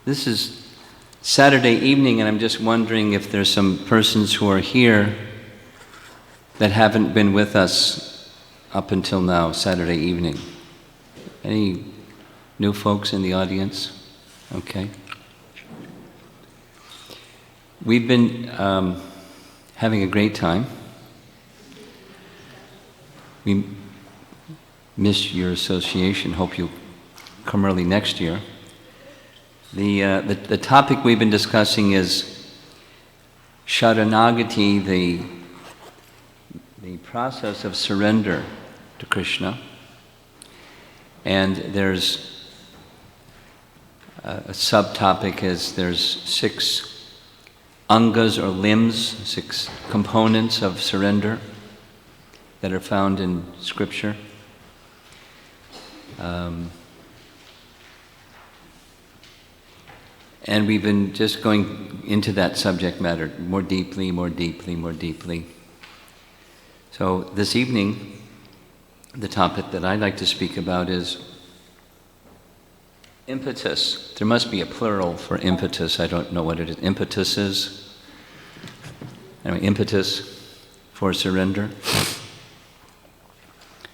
This is Saturday evening, and I'm just wondering if there's some persons who are here that haven't been with us up until now, Saturday evening. Any new folks in the audience? Okay. We've been having a great time. We miss your association. Hope you come early next year. The topic we've been discussing is Sharanagati, the process of surrender to Krishna. And there's a subtopic is there's 6 angas or limbs, 6 components of surrender that are found in Scripture. And we've been just going into that subject matter more deeply. So this evening, the topic that I'd like to speak about is impetus. There must be a plural for impetus. I don't know what it is. Impetus is. Anyway, impetus for surrender.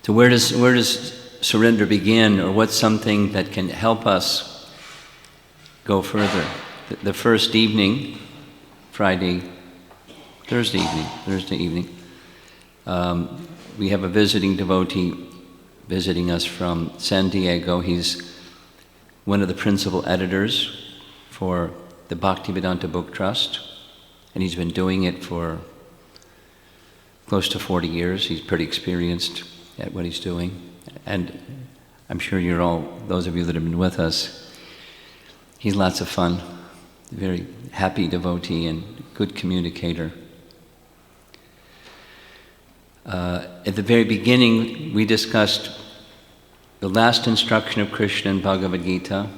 So where does surrender begin, or what's something that can help us go further? The first evening, Thursday evening, we have a visiting devotee visiting us from San Diego. He's one of the principal editors for the Bhaktivedanta Book Trust, and he's been doing it for close to 40 years. He's pretty experienced at what he's doing, and I'm sure you're all, those of you that have been with us, he's lots of fun, very happy devotee and good communicator. At the very beginning, we discussed the last instruction of Krishna in Bhagavad Gita,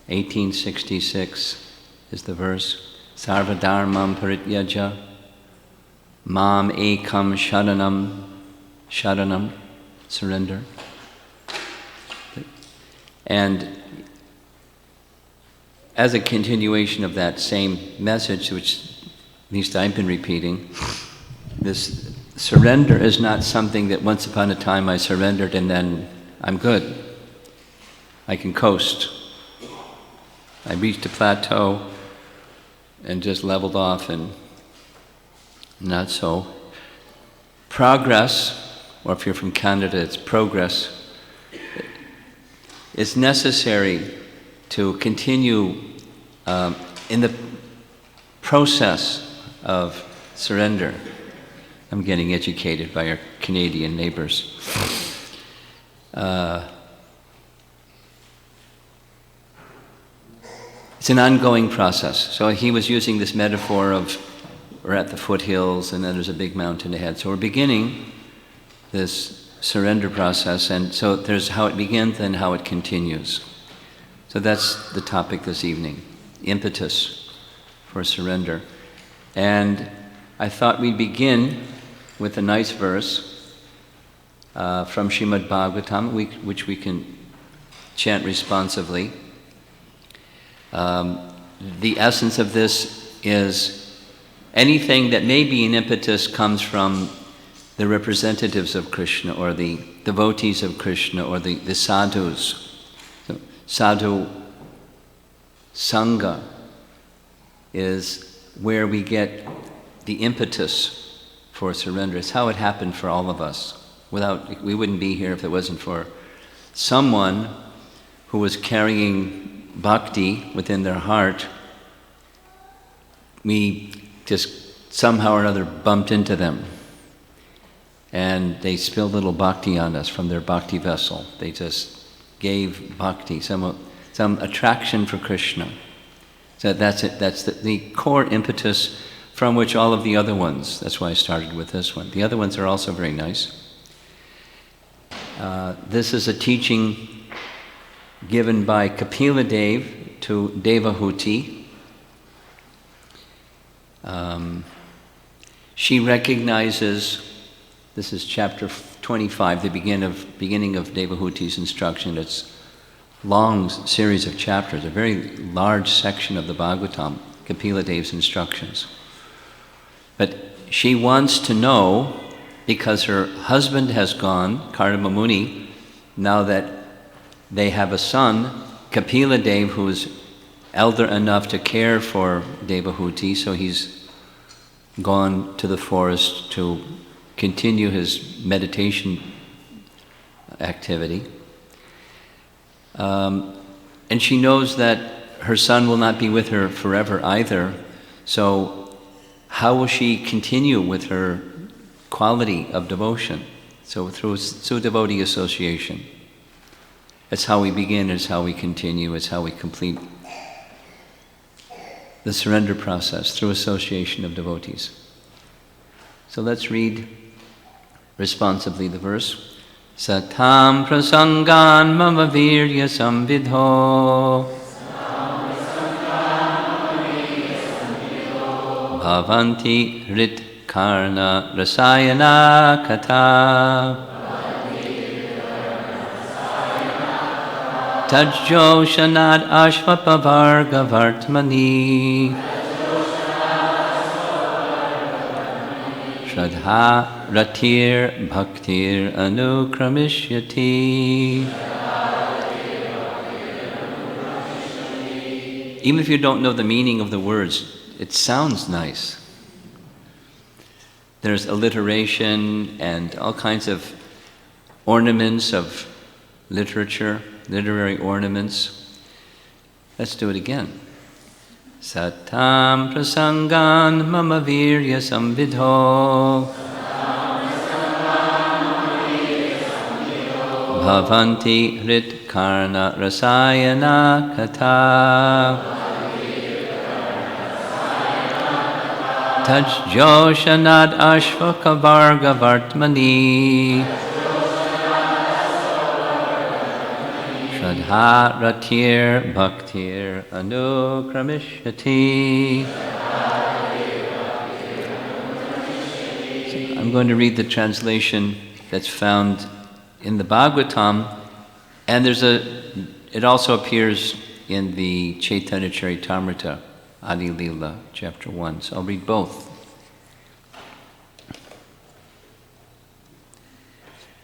1866 is the verse, Sarva dharmam parityaja, mam ekam sharanam, surrender. And as a continuation of that same message, which at least I've been repeating, this surrender is not something that once upon a time I surrendered and then I'm good. I can coast. I reached a plateau and just leveled off, and not so. Progress, or if you're from Canada, it's progress, is necessary to continue in the process of surrender. I'm getting educated by our Canadian neighbors. It's an ongoing process. So he was using this metaphor of we're at the foothills and then there's a big mountain ahead. So we're beginning this surrender process, and so there's how it begins and how it continues. So that's the topic this evening, impetus for surrender. And I thought we'd begin with a nice verse from Srimad Bhagavatam, which we can chant responsively. The essence of this is anything that may be an impetus comes from the representatives of Krishna, or the devotees of Krishna, or the sadhus. So, sadhu sangha is where we get the impetus for surrender. It's how it happened for all of us. We wouldn't be here if it wasn't for someone who was carrying bhakti within their heart. We just somehow or another bumped into them, and they spilled a little bhakti on us from their bhakti vessel. They just gave bhakti, some attraction for Krishna. So that's it. That's the core impetus from which all of the other ones, that's why I started with this one. The other ones are also very nice. This is a teaching given by Kapila Dev to Devahuti. She recognizes, this is chapter 25, the beginning of Devahuti's instruction. It's long series of chapters, a very large section of the Bhagavatam, Kapila Dev's instructions. But she wants to know, because her husband has gone, Karma Muni, now that they have a son, Kapila Dev, who is elder enough to care for Devahuti, so he's gone to the forest to continue his meditation activity. And she knows that her son will not be with her forever either, so how will she continue with her quality of devotion? So through devotee association. It's how we begin, it's how we continue, it's how we complete the surrender process through association of devotees. So let's read responsively the verse. Satam prasangan mama virya samvidho bhavanti rit karna rasayana kata tajjo shanad ashvapavarga vartmani shraddha ratir bhaktir anukramishati. Even if you don't know the meaning of the words, it sounds nice. There's alliteration and all kinds of ornaments of literature, literary ornaments. Let's do it again. Satam prasangan mama virya samvidho bhavanti rit karna rasayana kata tajjo shanad ashvaka varga vartmani shraddha ratir bhaktir anukramishati. I'm going to read the translation that's found in the Bhagavatam, and it also appears in the Chaitanya Charitamrita, Adi Lila, chapter 1. So I'll read both.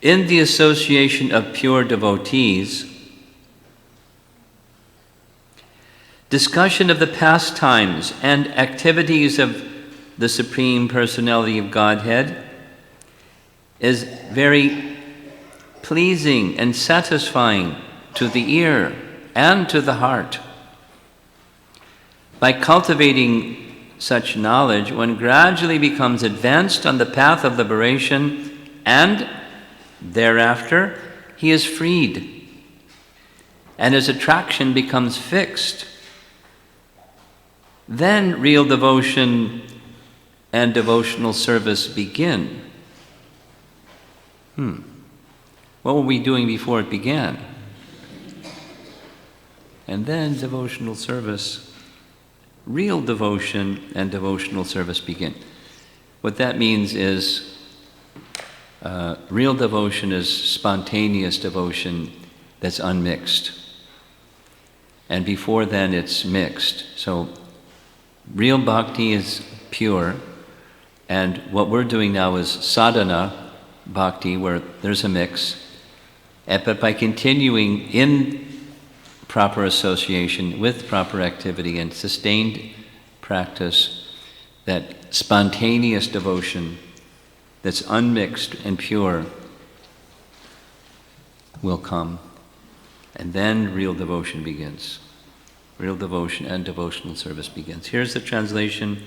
In the association of pure devotees, discussion of the pastimes and activities of the Supreme Personality of Godhead is very pleasing and satisfying to the ear and to the heart. By cultivating such knowledge, one gradually becomes advanced on the path of liberation, and thereafter he is freed, and his attraction becomes fixed. Then real devotion and devotional service begin. What were we doing before it began? And then devotional service, real devotion and devotional service begin. What that means is real devotion is spontaneous devotion that's unmixed. And before then it's mixed. So real bhakti is pure, and what we're doing now is sadhana bhakti, where there's a mix. But by continuing in proper association with proper activity and sustained practice, that spontaneous devotion that's unmixed and pure will come. And then real devotion begins. Real devotion and devotional service begins. Here's the translation.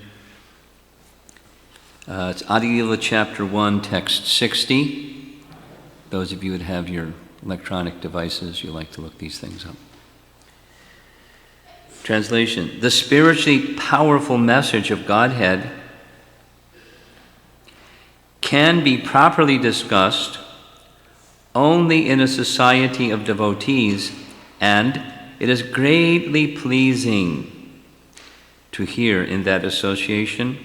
It's Adi-lila chapter 1, text 60. Those of you that have your electronic devices, you like to look these things up. Translation. The spiritually powerful message of Godhead can be properly discussed only in a society of devotees, and it is greatly pleasing to hear in that association.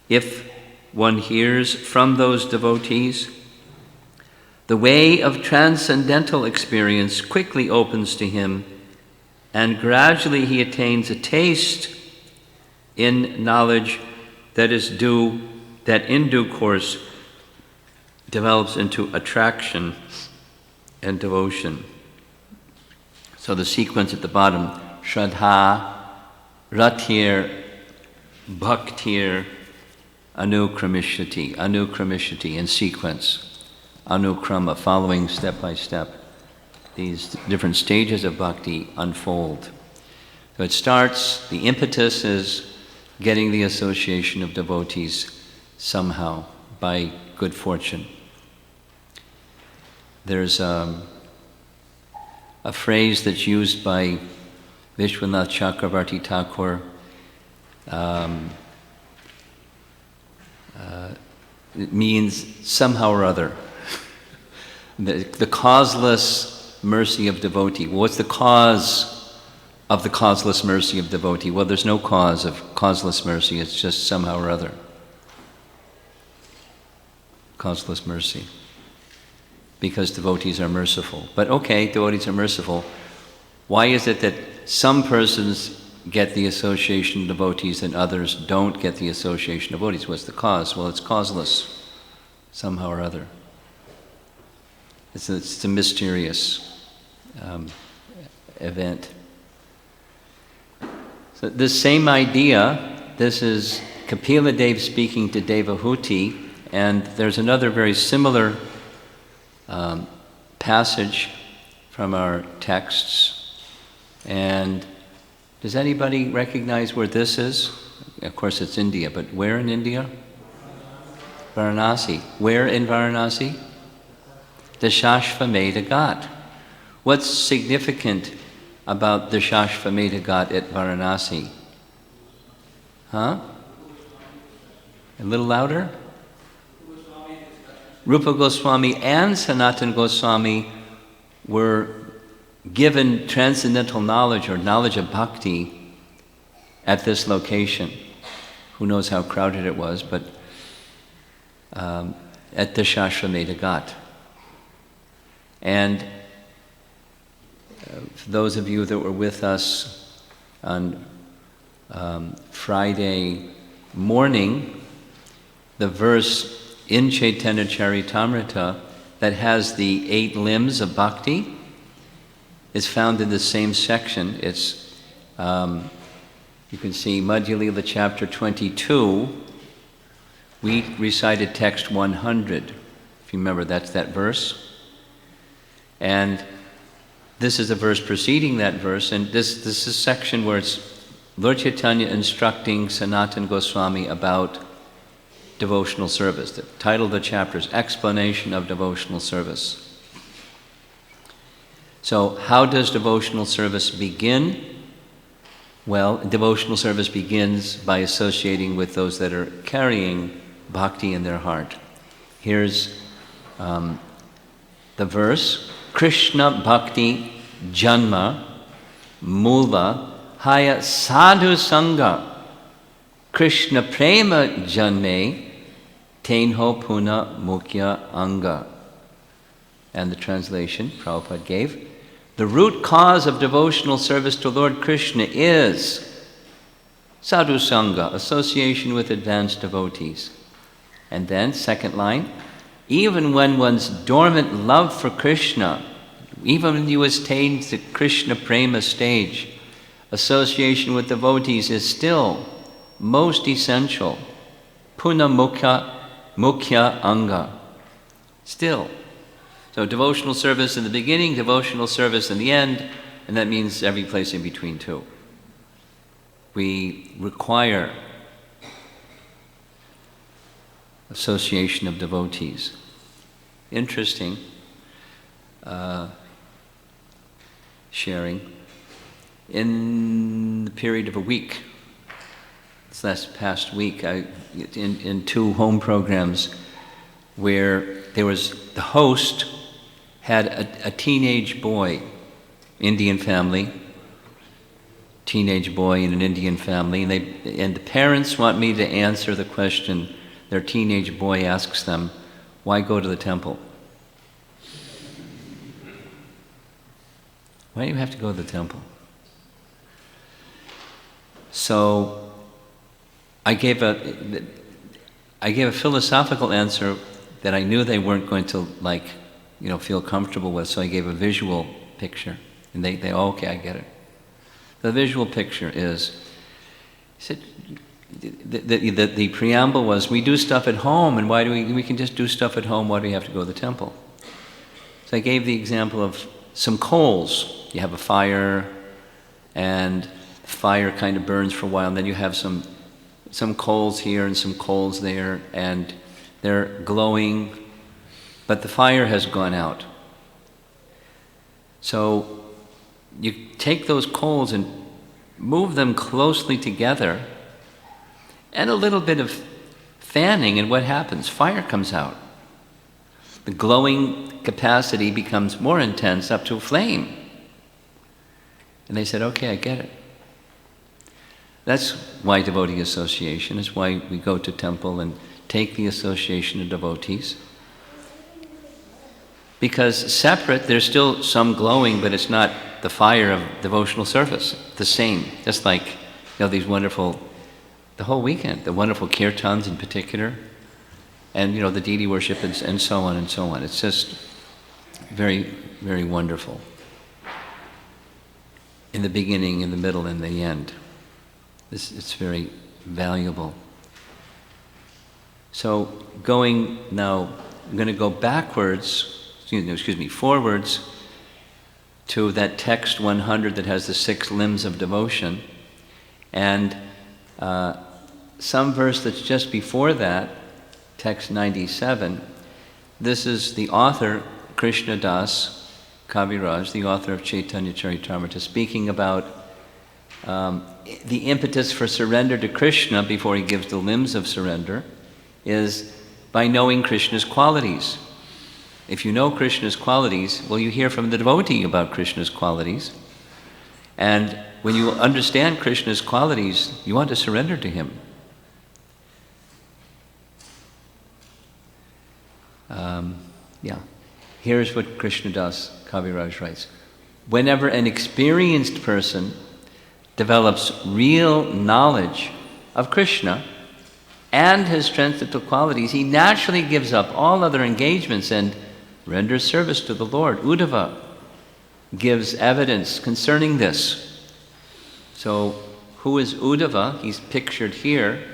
If one hears from those devotees The way of transcendental experience quickly opens to him, and gradually he attains a taste in knowledge that in due course develops into attraction and devotion. So the sequence at the bottom, Shraddha, Ratir, Bhaktir, Anukramishati in sequence. Anukrama, following step by step. These different stages of bhakti unfold. So it starts, the impetus is getting the association of devotees somehow by good fortune. There's a phrase that's used by Vishwanath Chakravarti Thakur. It means somehow or other. The causeless mercy of devotee. What's the cause of the causeless mercy of devotee? Well, there's no cause of causeless mercy. It's just somehow or other. Causeless mercy. Because devotees are merciful. But okay, devotees are merciful. Why is it that some persons get the association of devotees and others don't get the association of devotees? What's the cause? Well, it's causeless, somehow or other. It's a mysterious event. So this same idea, this is Kapila Dev speaking to Devahuti, and there's another very similar passage from our texts. And does anybody recognize where this is? Of course it's India, but where in India? Varanasi. Where in Varanasi? The Shashvamedha Ghat. What's significant about the Shashvamedha Ghat at Varanasi? Huh? A little louder? Rupa Goswami and Sanatana Goswami were given transcendental knowledge or knowledge of bhakti at this location. Who knows how crowded it was, but at the Shashvamedha Ghat. And for those of you that were with us on Friday morning, the verse in Chaitanya Charitamrita that has the 8 limbs of bhakti is found in the same section. It's, you can see Madhya Lila chapter 22. We recited text 100. If you remember, that's that verse. And this is a verse preceding that verse, and this is a section where it's Lord Chaitanya instructing Sanatana Goswami about devotional service. The title of the chapter is Explanation of Devotional Service. So how does devotional service begin? Well, devotional service begins by associating with those that are carrying bhakti in their heart. Here's the verse. Krishna Bhakti Janma Mula Haya Sadhu Sangha Krishna Prema Janme Tenho Puna Mukhya Anga. And the translation Prabhupada gave. The root cause of devotional service to Lord Krishna is Sadhu Sangha, association with advanced devotees. And then, second line, even when one's dormant love for Krishna, even when you attain the Krishna Prema stage, association with devotees is still most essential. Puna Mukhya Anga. Still. So devotional service in the beginning, devotional service in the end, and that means every place in between too. We require association of devotees. Interesting sharing. In the period of a week, this past week, in 2 home programs where there was, the host had a teenage boy, Indian family, teenage boy in an Indian family, and the parents want me to answer the question. Their teenage boy asks them, why go to the temple? Why do you have to go to the temple? So I gave a philosophical answer that I knew they weren't going to feel comfortable with, so I gave a visual picture. And they oh, okay, I get it. The visual picture is, he said, the preamble was, we do stuff at home, and why do we can just do stuff at home, why do we have to go to the temple? So I gave the example of some coals. You have a fire, and the fire kind of burns for a while, and then you have some coals here and some coals there, and they're glowing, but the fire has gone out. So you take those coals and move them closely together, and a little bit of fanning, and what happens? Fire comes out. The glowing capacity becomes more intense up to a flame. And they said, okay, I get it. That's why devotee association is why we go to temple and take the association of devotees. Because separate, there's still some glowing, but it's not the fire of devotional service. The same, just like these wonderful, the whole weekend, the wonderful kirtans in particular, and the deity worship and so on and so on. It's just very, very wonderful. In the beginning, in the middle, and the end. It's very valuable. So going now, I'm going to go forwards to that text 100 that has the 6 limbs of devotion, and some verse that's just before that, text 97. This is the author, Krishna Das Kaviraj, the author of Chaitanya Charitamrita, speaking about the impetus for surrender to Krishna before he gives the limbs of surrender is by knowing Krishna's qualities. If you know Krishna's qualities, well, you hear from the devotee about Krishna's qualities. And when you understand Krishna's qualities, you want to surrender to him. Here's what Krishna Das Kaviraj writes. Whenever an experienced person develops real knowledge of Krishna and his transcendental qualities, he naturally gives up all other engagements and renders service to the Lord. Uddhava gives evidence concerning this. So, who is Uddhava? He's pictured here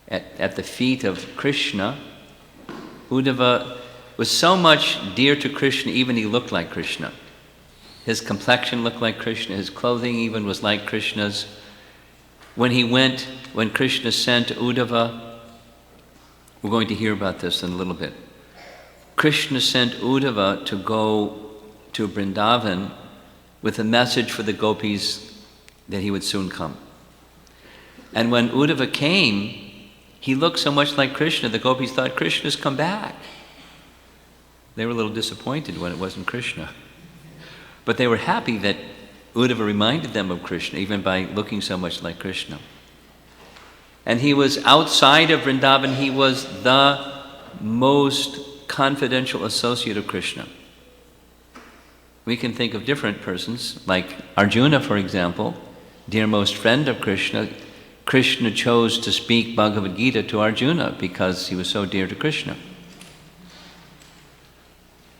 at the feet of Krishna. Uddhava was so much dear to Krishna, even he looked like Krishna. His complexion looked like Krishna, his clothing even was like Krishna's. When Krishna sent Uddhava, we're going to hear about this in a little bit. Krishna sent Uddhava to go to Vrindavan with a message for the gopis that he would soon come. And when Uddhava came, he looked so much like Krishna, the gopis thought, Krishna's come back. They were a little disappointed when it wasn't Krishna. But they were happy that Uddhava reminded them of Krishna, even by looking so much like Krishna. And he was outside of Vrindavan, he was the most confidential associate of Krishna. We can think of different persons, like Arjuna, for example, dearmost friend of Krishna. Krishna chose to speak Bhagavad Gita to Arjuna because he was so dear to Krishna.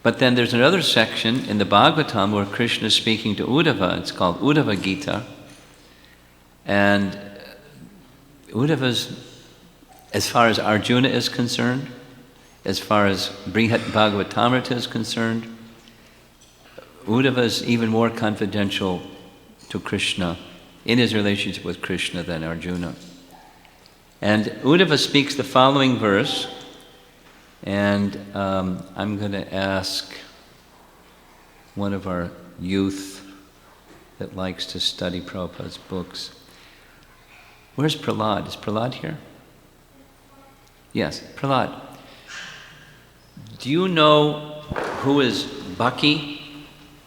But then there's another section in the Bhagavatam where Krishna is speaking to Uddhava. It's called Uddhava Gita. And Uddhava's, as far as Arjuna is concerned, as far as Brihat Bhagavatamrita is concerned, Uddhava is even more confidential to Krishna in his relationship with Krishna than Arjuna. And Uddhava speaks the following verse, and I'm going to ask one of our youth that likes to study Prabhupada's books. Where's Prahlad? Is Prahlad here? Yes, Prahlad. Do you know who is Bhakti?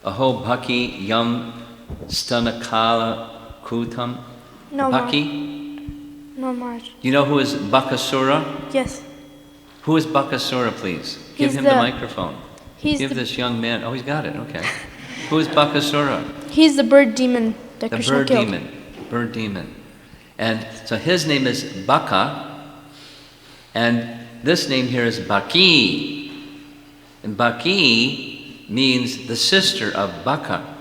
Aho Bhakti Yam Stanakala Kutam? No, Bhakti? No, Maharaj. Do you know who is Bakasura? Yes. Who is Bakasura, please? Give him the microphone. Give this young man, oh, he's got it, okay. Who's Bakasura? He's the bird demon that The Krishna bird killed. demon. Bird demon. And so his name is Baka, and this name here is Baki. And Baki means the sister of Baka.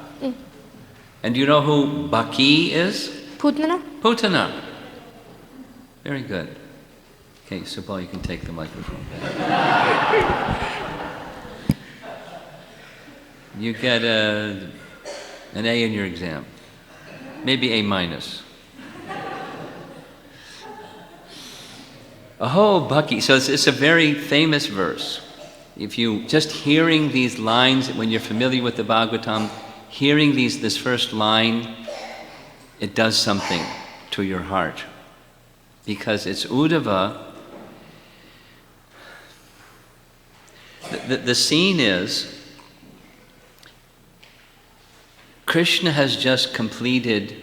And do you know who Baki is? Putana? Putana. Very good. Okay, Subal, you can take the microphone back. You get an A in your exam. Maybe A minus. Oh, Baki. So it's a very famous verse. If you just hearing these lines, when you're familiar with the Bhagavatam, hearing this first line, it does something to your heart. Because it's Uddhava. The scene is, Krishna has just completed,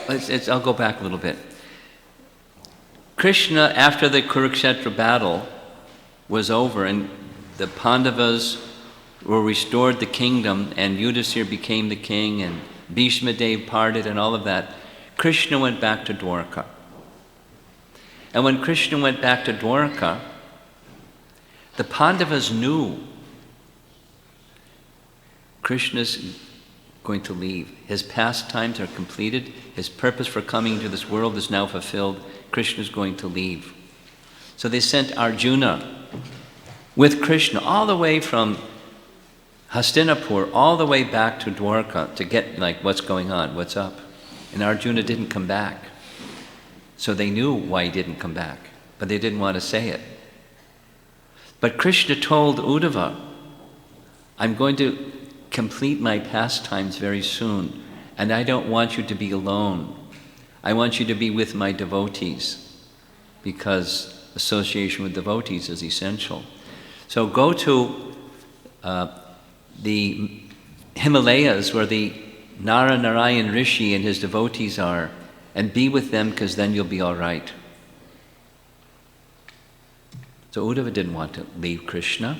I'll go back a little bit. Krishna, after the Kurukshetra battle was over and the Pandavas were restored the kingdom and Yudhisthira became the king and Bhishma Dev parted and all of that, Krishna went back to Dwarka. And when Krishna went back to Dwarka, the Pandavas knew Krishna's going to leave. His pastimes are completed. His purpose for coming into this world is now fulfilled. Krishna's going to leave. So they sent Arjuna with Krishna all the way from Hastinapur all the way back to Dwarka to get what's going on, what's up. And Arjuna didn't come back. So they knew why he didn't come back, but they didn't want to say it. But Krishna told Uddhava, I'm going to complete my pastimes very soon, and I don't want you to be alone. I want you to be with my devotees, because association with devotees is essential. So go to the Himalayas where the Narayan Rishi and his devotees are, and be with them, because then you'll be all right. So Uddhava didn't want to leave Krishna.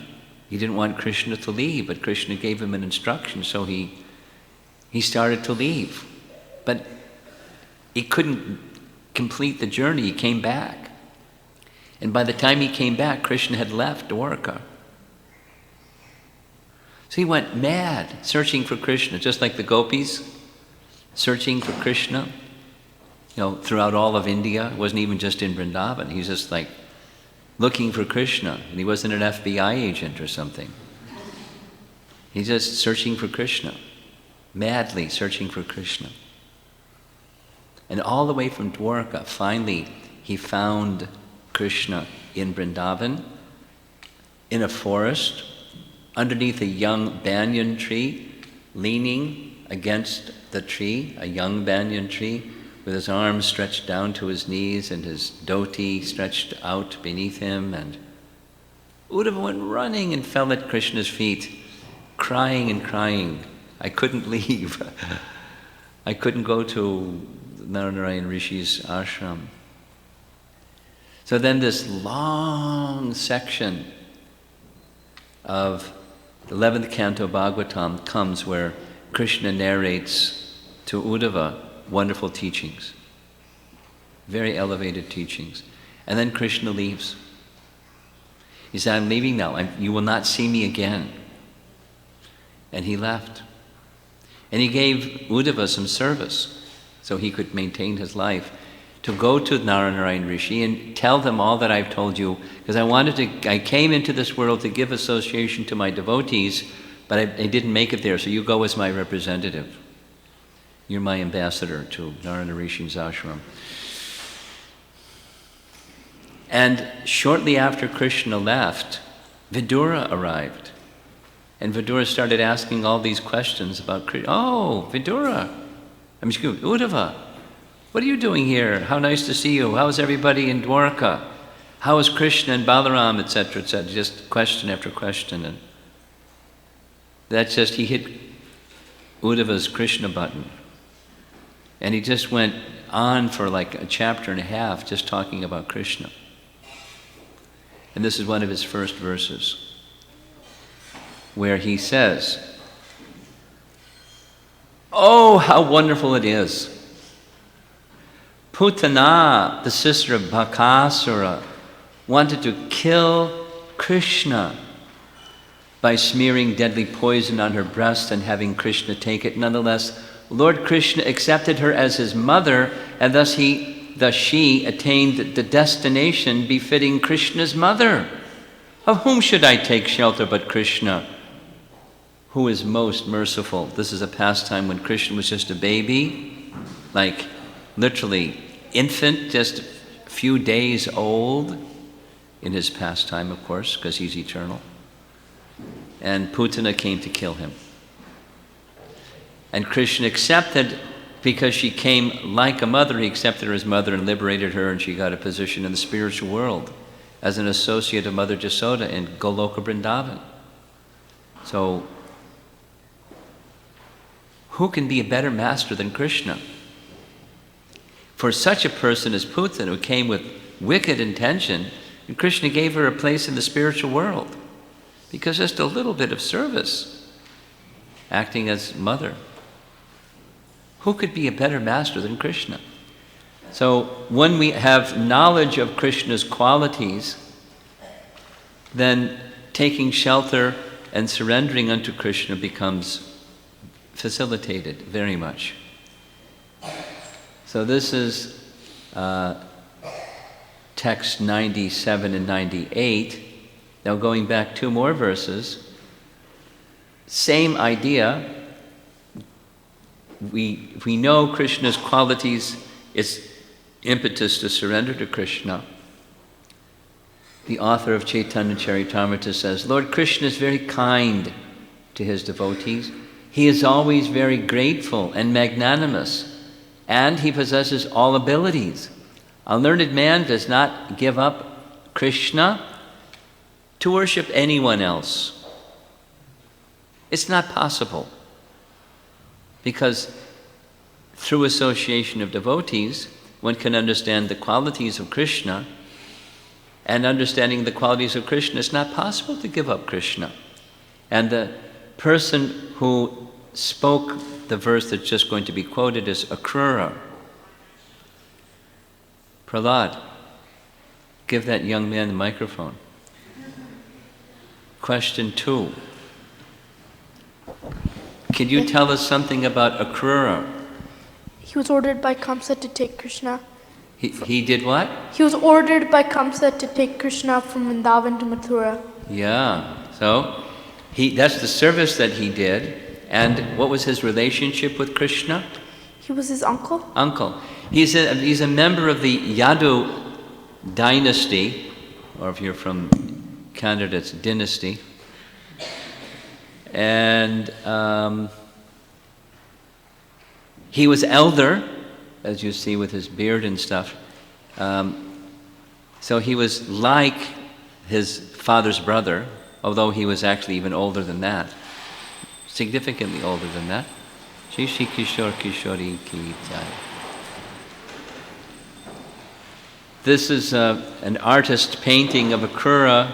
He didn't want Krishna to leave, but Krishna gave him an instruction, so he started to leave. But he couldn't complete the journey. He came back. And by the time he came back, Krishna had left Dwarka. So he went mad, searching for Krishna, just like the gopis, searching for Krishna, throughout all of India. It wasn't even just in Vrindavan. He was just looking for Krishna, and he wasn't an FBI agent or something. He's just searching for Krishna, madly searching for Krishna. And all the way from Dwarka, finally, he found Krishna in Vrindavan, in a forest, underneath a young banyan tree, leaning against the tree, a young banyan tree, with his arms stretched down to his knees and his dhoti stretched out beneath him. And Uddhava went running and fell at Krishna's feet, crying and crying. I couldn't leave. I couldn't go to Narayan Rishi's ashram. So then this long section of the 11th canto Bhagavatam comes where Krishna narrates to Uddhava wonderful teachings, very elevated teachings. And then Krishna leaves. He said, I'm leaving now. You will not see me again. And he left. And he gave Uddhava some service so he could maintain his life, to go to Narayan Rishi and tell them all that I've told you, because I came into this world to give association to my devotees, but I didn't make it there, so you go as my representative. You're my ambassador to Narayana Rishi's ashram. And shortly after Krishna left, Vidura arrived. And Vidura started asking all these questions about Krishna. Oh, Vidura! Uddhava, what are you doing here? How nice to see you. How's everybody in Dwarka? How is Krishna and Balaram, etc., etc.? Just question after question. And that's just, he hit Uddhava's Krishna button. And he just went on for a chapter and a half just talking about Krishna. And this is one of his first verses, where he says, Oh, how wonderful it is. Putana, the sister of Bhakasura, wanted to kill Krishna by smearing deadly poison on her breast and having Krishna take it. Nonetheless, Lord Krishna accepted her as his mother, and thus she attained the destination befitting Krishna's mother. Of whom should I take shelter but Krishna, who is most merciful? This is a pastime when Krishna was just a baby, like literally infant, just a few days old, in his pastime, of course, because he's eternal. And Putana came to kill him. And Krishna accepted, because she came like a mother, he accepted her as mother and liberated her, and she got a position in the spiritual world as an associate of Mother Jasoda in Goloka Vrindavan. So, who can be a better master than Krishna? For such a person as Putana, who came with wicked intention, and Krishna gave her a place in the spiritual world, because just a little bit of service, acting as mother. Who could be a better master than Krishna? So when we have knowledge of Krishna's qualities, then taking shelter and surrendering unto Krishna becomes facilitated very much. So this is text 97 and 98. Now going back 2 more verses, same idea. We know Krishna's qualities, its impetus to surrender to Krishna. The author of Chaitanya Charitamrita says, Lord Krishna is very kind to his devotees. He is always very grateful and magnanimous, and he possesses all abilities. A learned man does not give up Krishna to worship anyone else. It's not possible. Because through association of devotees, one can understand the qualities of Krishna, and understanding the qualities of Krishna, it's not possible to give up Krishna. And the person who spoke the verse that's just going to be quoted is Akrura. Prahlad, give that young man the microphone. Question 2. Can you tell us something about Akrura? He was ordered by Kamsa to take Krishna. He did what? He was ordered by Kamsa to take Krishna from Vrindavan to Mathura. Yeah. So that's the service that he did. And what was his relationship with Krishna? He was his uncle. Uncle. He's a member of the Yadu dynasty, or if you're from Canada, it's dynasty. And he was elder, as you see with his beard and stuff. So he was like his father's brother, although he was actually even older than that. Significantly older than that. Shri Shri Kishore Kishori Ki Jai. This is an artist painting of Akrura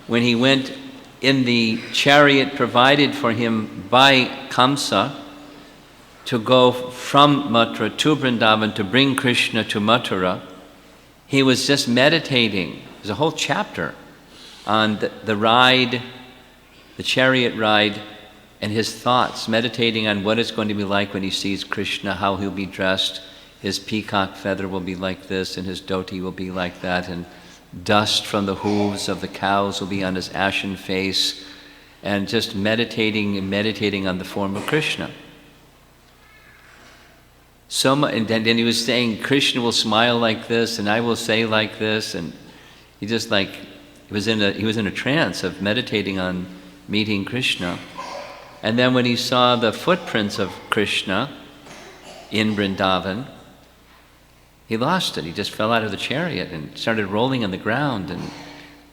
when he went in the chariot provided for him by Kamsa to go from Mathura to Vrindavan to bring Krishna to Mathura. He was just meditating. There's a whole chapter on the ride, the chariot ride, and his thoughts, meditating on what it's going to be like when he sees Krishna, how he'll be dressed. His peacock feather will be like this, and his dhoti will be like that, and dust from the hooves of the cows will be on his ashen face, and just meditating and meditating on the form of Krishna. And then he was saying, Krishna will smile like this, and I will say like this, and he just he was in a trance of meditating on meeting Krishna. And then when he saw the footprints of Krishna in Vrindavan, he lost it. He just fell out of the chariot and started rolling on the ground and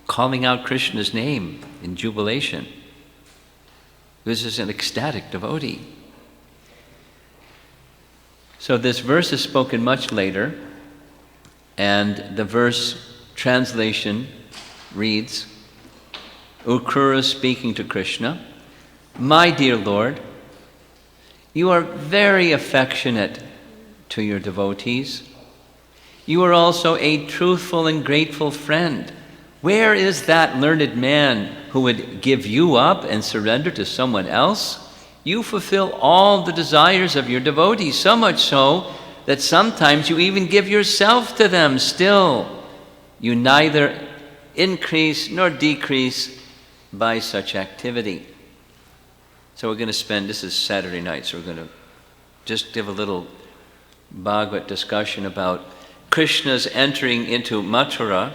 calling out Krishna's name in jubilation. He was just an ecstatic devotee. So this verse is spoken much later, and the verse translation reads, Akrura speaking to Krishna, My dear Lord, You are very affectionate to your devotees. You are also a truthful and grateful friend. Where is that learned man who would give you up and surrender to someone else? You fulfill all the desires of your devotees, so much so that sometimes you even give yourself to them. Still, you neither increase nor decrease by such activity. So we're going to spend, this is Saturday night, so we're going to just give a little Bhagavad discussion about Krishna's entering into Mathura,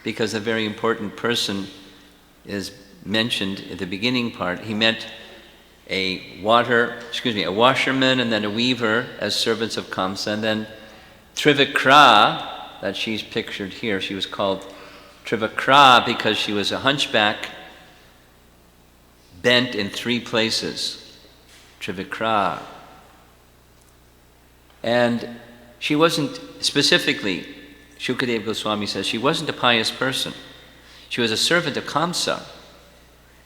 because a very important person is mentioned at the beginning part. He met a washerman and then a weaver as servants of Kamsa, and then Trivikra, that she's pictured here, she was called Trivikra because she was a hunchback bent in 3 places. Trivikra. And she wasn't, specifically, Shukadeva Goswami says, she wasn't a pious person. She was a servant of Kamsa.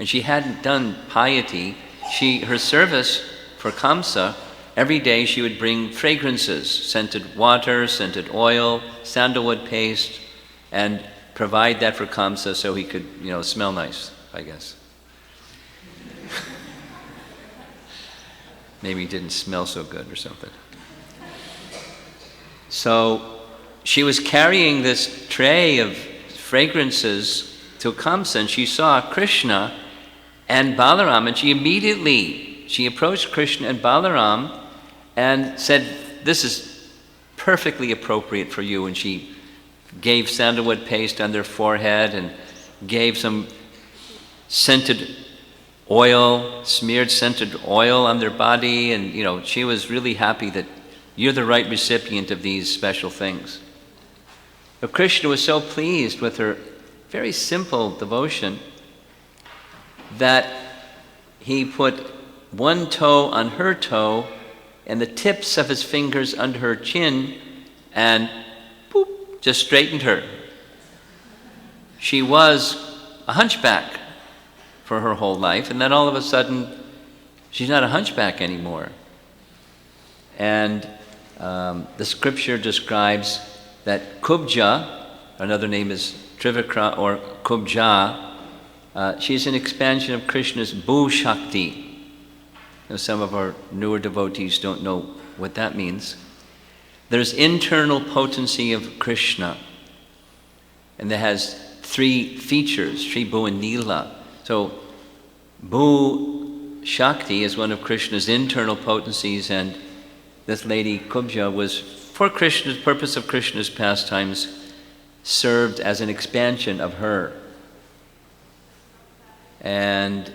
And she hadn't done piety. Her service for Kamsa, every day she would bring fragrances, scented water, scented oil, sandalwood paste, and provide that for Kamsa so he could, smell nice, I guess. Maybe he didn't smell so good or something. So she was carrying this tray of fragrances to Kamsa, and she saw Krishna and Balaram, and she approached Krishna and Balaram and said, "This is perfectly appropriate for you." And she gave sandalwood paste on their forehead and gave some scented oil, smeared scented oil on their body, and she was really happy that you're the right recipient of these special things. But Krishna was so pleased with her very simple devotion that he put one toe on her toe and the tips of his fingers under her chin and boop, just straightened her. She was a hunchback for her whole life, and then all of a sudden she's not a hunchback anymore. And the scripture describes that Kubja, another name is Trivikra or Kubja, she's an expansion of Krishna's Bhu Shakti. Now, some of our newer devotees don't know what that means. There's internal potency of Krishna, and that has 3 features, Shri Bhu and Nila. So Bhu Shakti is one of Krishna's internal potencies, and this lady Kubja was, for Krishna's purpose of Krishna's pastimes, served as an expansion of her. And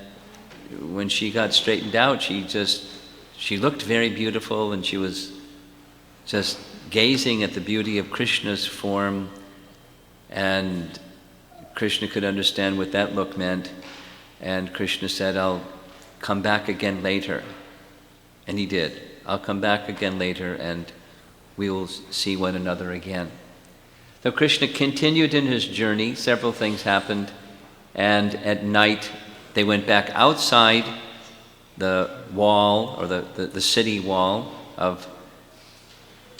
when she got straightened out, she looked very beautiful, and she was just gazing at the beauty of Krishna's form, and Krishna could understand what that look meant. And Krishna said, "I'll come back again later." And he did. "I'll come back again later and we will see one another again." So Krishna continued in his journey. Several things happened. And at night, they went back outside the wall, or the city wall of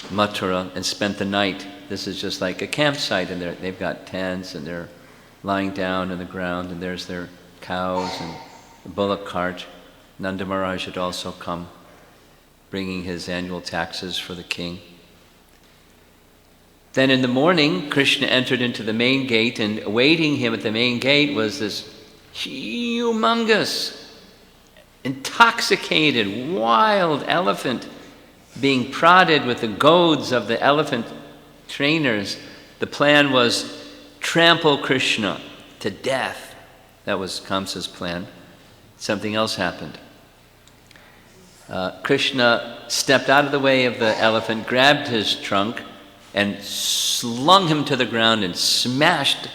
Mathura, and spent the night. This is just like a campsite, and they've got tents, and they're lying down on the ground, and there's their cows and the bullock cart. Nanda Maharaj had also come, bringing his annual taxes for the king. Then in the morning, Krishna entered into the main gate, and awaiting him at the main gate was this humongous, intoxicated, wild elephant being prodded with the goads of the elephant trainers. The plan was trample Krishna to death. That was Kamsa's plan. Something else happened. Krishna stepped out of the way of the elephant, grabbed his trunk, and slung him to the ground and smashed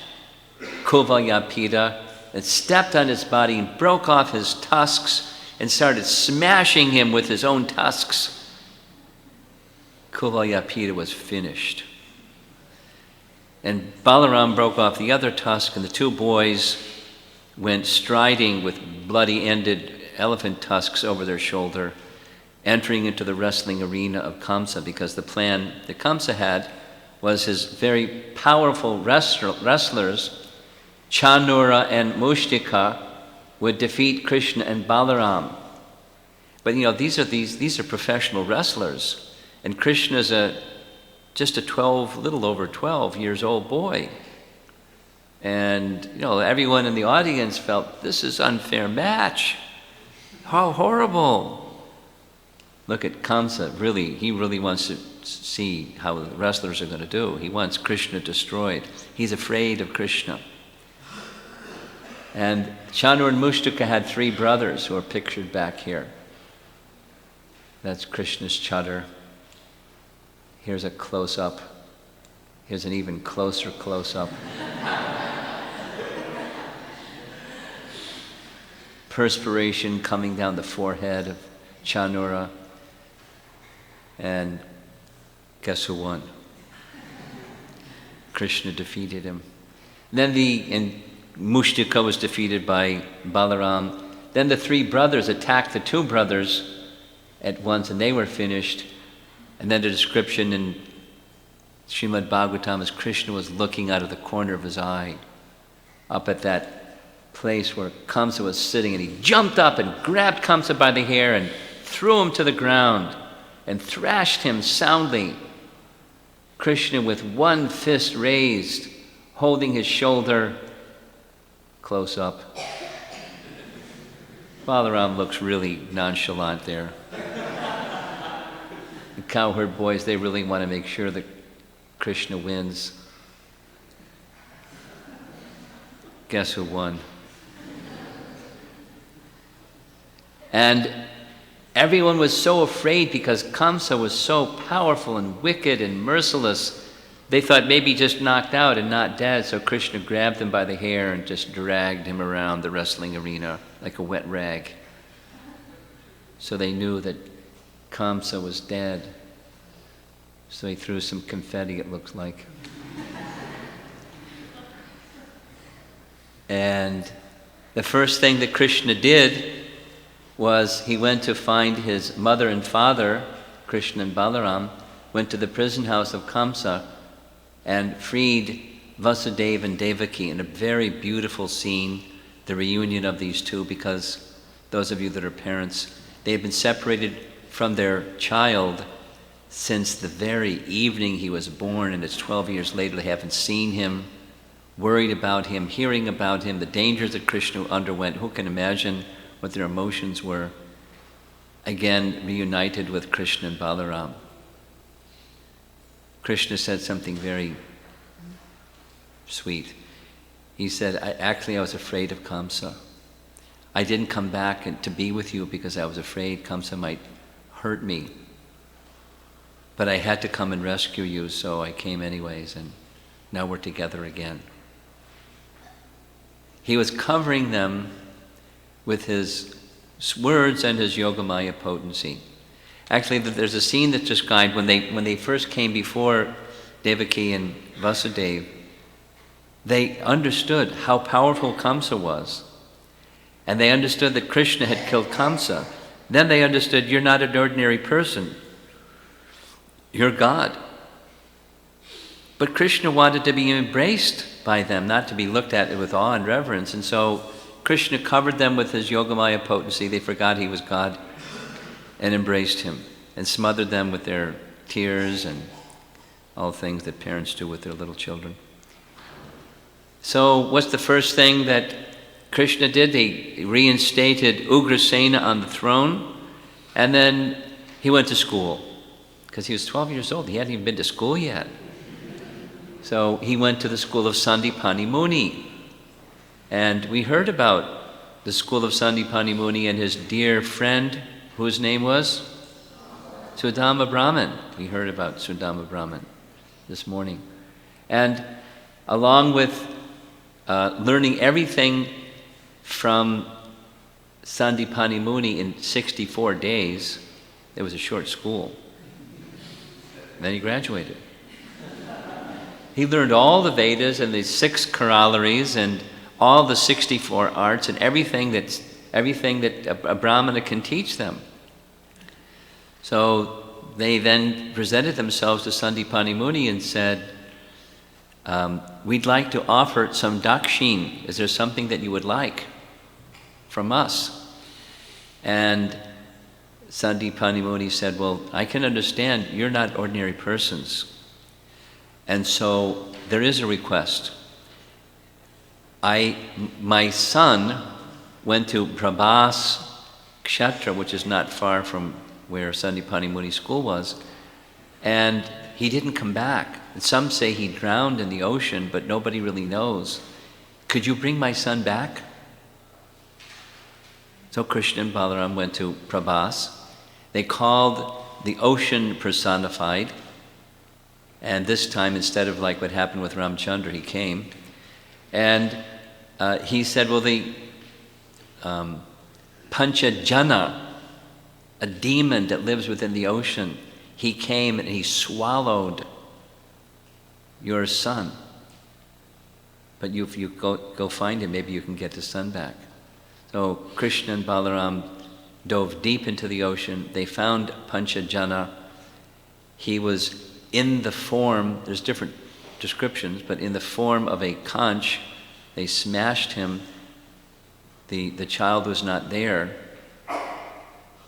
Kuvalyapita, and stepped on his body and broke off his tusks and started smashing him with his own tusks. Kuvalyapita was finished. And Balaram broke off the other tusk, and the 2 boys went striding with bloody-ended elephant tusks over their shoulder. entering into the wrestling arena of Kamsa, because the plan that Kamsa had was his very powerful wrestlers, Chanura and Mushtika, would defeat Krishna and Balaram. But these are professional wrestlers, and Krishna's just a little over 12 years old boy. And everyone in the audience felt, this is unfair match. How horrible. Look at Kamsa, he really wants to see how the wrestlers are going to do. He wants Krishna destroyed. He's afraid of Krishna. And Chanur and Mushtika had 3 brothers who are pictured back here. That's Krishna's chadar. Here's a close-up. Here's an even closer close-up. Perspiration coming down the forehead of Chanura. And guess who won? Krishna defeated him. And Mushtika was defeated by Balaram. Then the 3 brothers attacked the 2 brothers at once, and they were finished. And then the description in Srimad Bhagavatam is Krishna was looking out of the corner of his eye up at that place where Kamsa was sitting, and he jumped up and grabbed Kamsa by the hair and threw him to the ground and thrashed him soundly. Krishna with one fist raised, holding his shoulder close up. Balaram looks really nonchalant there. The cowherd boys, they really want to make sure that Krishna wins. Guess who won? And everyone was so afraid because Kamsa was so powerful and wicked and merciless. They thought maybe just knocked out and not dead, so Krishna grabbed him by the hair and just dragged him around the wrestling arena like a wet rag. So they knew that Kamsa was dead. So he threw some confetti, it looks like. And the first thing that Krishna did was he went to find his mother and father, Krishna and Balaram, went to the prison house of Kamsa and freed Vasudeva and Devaki in a very beautiful scene, the reunion of these two, because those of you that are parents, they have been separated from their child since the very evening he was born, and it's 12 years later they haven't seen him, worried about him, hearing about him, the dangers that Krishna underwent. Who can imagine what their emotions were? Again, reunited with Krishna and Balaram. Krishna said something very sweet. He said, I was afraid of Kamsa. I didn't come back to be with you because I was afraid Kamsa might hurt me. But I had to come and rescue you, so I came anyways, and now we're together again. He was covering them with his words and his Yogamaya potency. Actually, there's a scene that's described when they first came before Devaki and Vasudeva. They understood how powerful Kamsa was. And they understood that Krishna had killed Kamsa. Then they understood, you're not an ordinary person. You're God. But Krishna wanted to be embraced by them, not to be looked at with awe and reverence. And so Krishna covered them with his Yogamaya potency. They forgot he was God and embraced him and smothered them with their tears and all things that parents do with their little children. So what's the first thing that Krishna did? He reinstated Ugrasena on the throne, and then he went to school because he was 12 years old. He hadn't even been to school yet. So he went to the school of Sandipani Muni. And we heard about the school of Sandipani Muni and his dear friend, whose name was Sudama Brahman. We heard about Sudama Brahman this morning. And along with learning everything from Sandipani Muni in 64 days, it was a short school. Then he graduated. He learned all the Vedas and the 6 corollaries and all the 64 arts and everything that a Brahmana can teach them. So they then presented themselves to Sandipani Muni and said, we'd like to offer some dakshin. Is there something that you would like from us? And Sandipani Muni said, well, I can understand you're not ordinary persons. And so there is a request. My son went to Prabhas Kshetra, which is not far from where Sandipani Muni's school was, and he didn't come back. And some say he drowned in the ocean, but nobody really knows. Could you bring my son back? So Krishna and Balaram went to Prabhas. They called the ocean personified, and this time, instead of like what happened with Ramchandra, he came. And he said, well, the Panchajana, a demon that lives within the ocean, he came and he swallowed your son. But if you go find him, maybe you can get the son back. So Krishna and Balaram dove deep into the ocean. They found Panchajana. He was in the form, there's different descriptions, but in the form of a conch. They smashed him. The child was not there.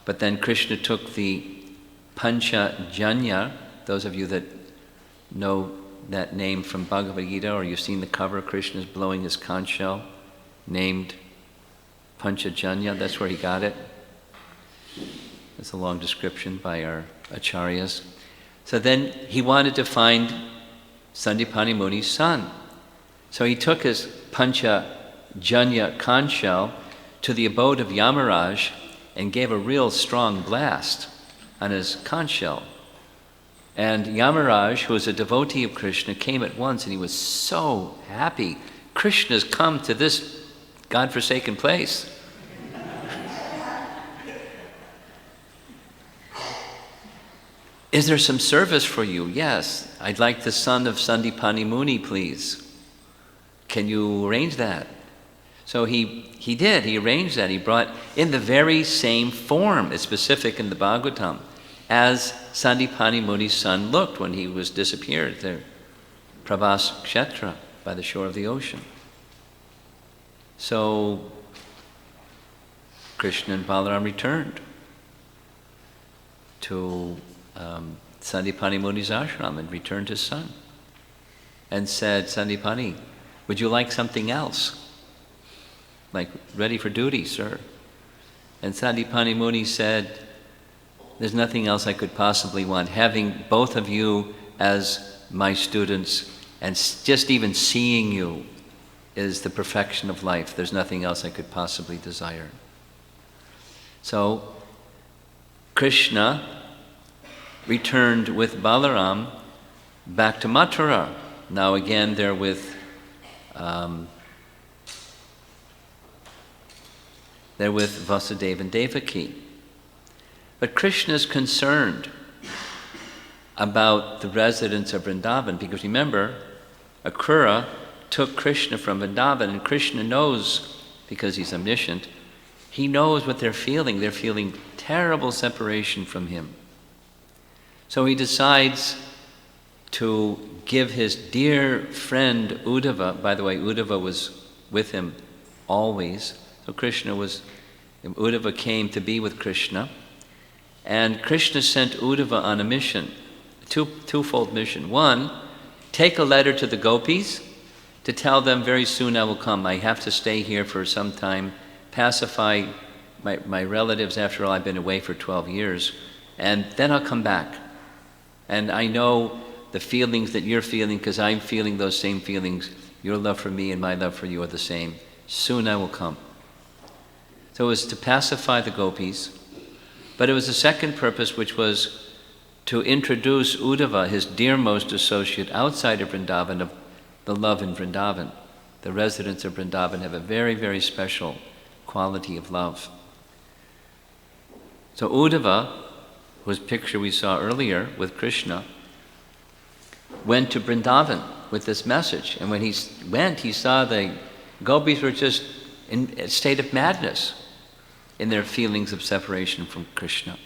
But then Krishna took the Panchajanya, those of you that know that name from Bhagavad Gita, or you've seen the cover, Krishna's blowing his conch shell, named Panchajanya, that's where he got it. It's a long description by our acharyas. So then he wanted to find Sandipani Muni's son. So he took his Panchajanya conch shell to the abode of Yamaraj and gave a real strong blast on his conch shell. And Yamaraj, who was a devotee of Krishna, came at once, and he was so happy. Krishna's come to this godforsaken place. Is there some service for you? Yes. I'd like the son of Sandipani Muni, please. Can you arrange that? So he did. He arranged that. He brought in the very same form, it's specific in the Bhagavatam, as Sandipani Muni's son looked when he was disappeared there, Prabhas Kshetra, by the shore of the ocean. So Krishna and Balaram returned to Sandipani Muni's ashram and returned his son and said, Sandipani, would you like something else? Like, ready for duty, sir. And Sandipani Muni said, there's nothing else I could possibly want. Having both of you as my students and just even seeing you is the perfection of life. There's nothing else I could possibly desire. So Krishna returned with Balaram back to Mathura. Now again they're with Vasudeva and Devaki. But Krishna is concerned about the residents of Vrindavan, because remember, Akrura took Krishna from Vrindavan, and Krishna knows, because he's omniscient, he knows what they're feeling. They're feeling terrible separation from him. So he decides to give his dear friend Uddhava, by the way, Uddhava was with him always, so Uddhava came to be with Krishna, and Krishna sent Uddhava on a mission, twofold mission. One, take a letter to the gopis to tell them very soon I will come. I have to stay here for some time, pacify my relatives. After all, I've been away for 12 years, and then I'll come back. And I know the feelings that you're feeling, because I'm feeling those same feelings. Your love for me and my love for you are the same. Soon I will come. So it was to pacify the gopis, but it was a second purpose, which was to introduce Uddhava, his dearmost associate outside of Vrindavan, of the love in Vrindavan. The residents of Vrindavan have a very, very special quality of love. So Uddhava, whose picture we saw earlier with Krishna, went to Vrindavan with this message. And when he went, he saw the gopis were just in a state of madness in their feelings of separation from Krishna.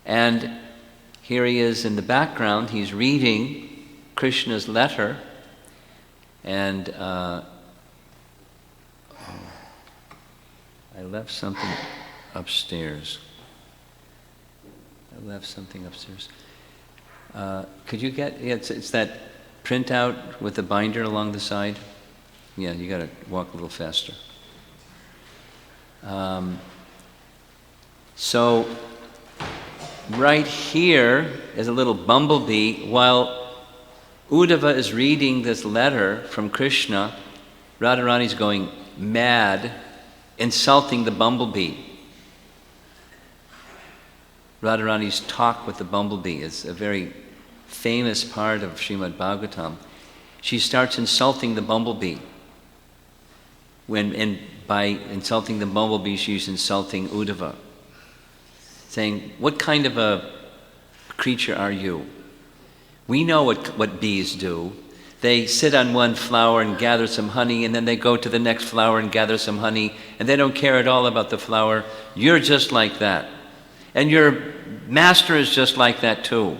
And here he is in the background, he's reading Krishna's letter, and I left something upstairs. Could you get, it's that printout with the binder along the side? Yeah, you got to walk a little faster. So right here is a little bumblebee. While Uddhava is reading this letter from Krishna, Radharani's going mad, insulting the bumblebee. Radharani's talk with the bumblebee is a very famous part of Srimad Bhagavatam. She starts insulting the bumblebee. And by insulting the bumblebee, she's insulting Uddhava, saying, what kind of a creature are you? We know what bees do. They sit on one flower and gather some honey, and then they go to the next flower and gather some honey, and they don't care at all about the flower. You're just like that. And your master is just like that too.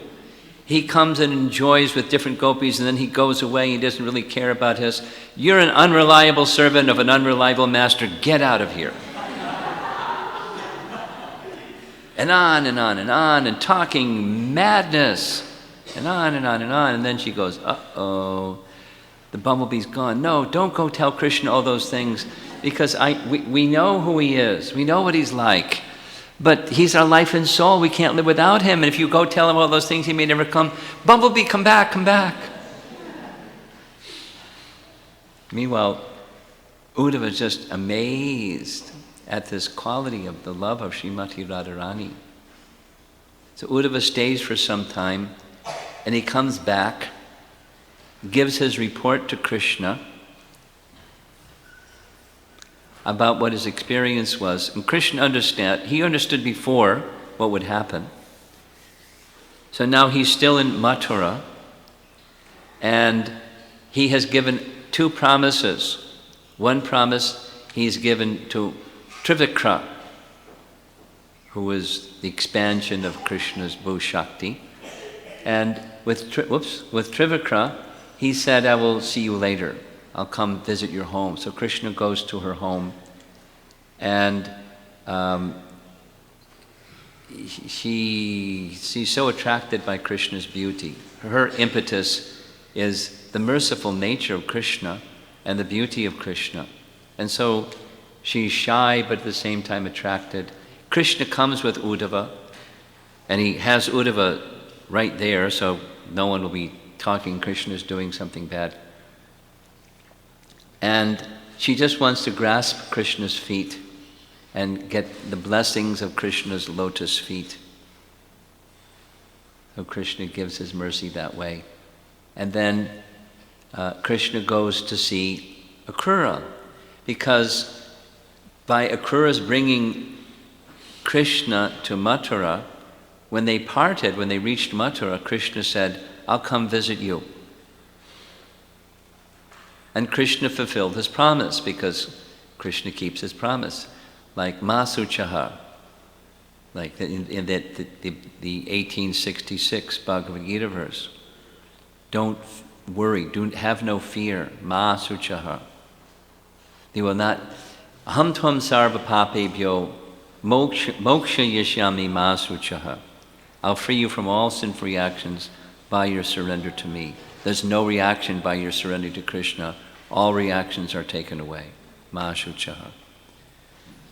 He comes and enjoys with different gopis, and then he goes away. He doesn't really care about his. You're an unreliable servant of an unreliable master. Get out of here. And on and on and on, and talking madness. And on and on and on. And then she goes, uh-oh, the bumblebee's gone. No, don't go tell Krishna all those things, because we know who he is. We know what he's like. But he's our life and soul. We can't live without him. And if you go tell him all those things, he may never come. Bumblebee, come back, come back. Meanwhile, Uddhava is just amazed at this quality of the love of Srimati Radharani. So Uddhava stays for some time, and he comes back, gives his report to Krishna about what his experience was. And Krishna understood before what would happen. So now he's still in Mathura, and he has given two promises. One promise he's given to Trivikra, who is the expansion of Krishna's Bhu-Shakti. And with Trivikra, he said, I will see you later. I'll come visit your home. So Krishna goes to her home, and she's so attracted by Krishna's beauty. Her impetus is the merciful nature of Krishna and the beauty of Krishna. And so she's shy, but at the same time attracted. Krishna comes with Uddhava, and he has Uddhava right there, so no one will be talking Krishna's doing something bad. And she just wants to grasp Krishna's feet and get the blessings of Krishna's lotus feet. So Krishna gives his mercy that way. And then Krishna goes to see Akrura, because by Akrura's bringing Krishna to Mathura, when they parted, when they reached Mathura, Krishna said, I'll come visit you. And Krishna fulfilled his promise, because Krishna keeps his promise. Like Masuchaha, like in the 1866 Bhagavad Gita verse. Don't worry, have no fear. Masuchaha. They will not. Aham tvam sarva papebhyo moksha yashyami masuchaha. I'll free you from all sinful reactions by your surrender to me. There's no reaction by your surrender to Krishna. All reactions are taken away. Masuchaha.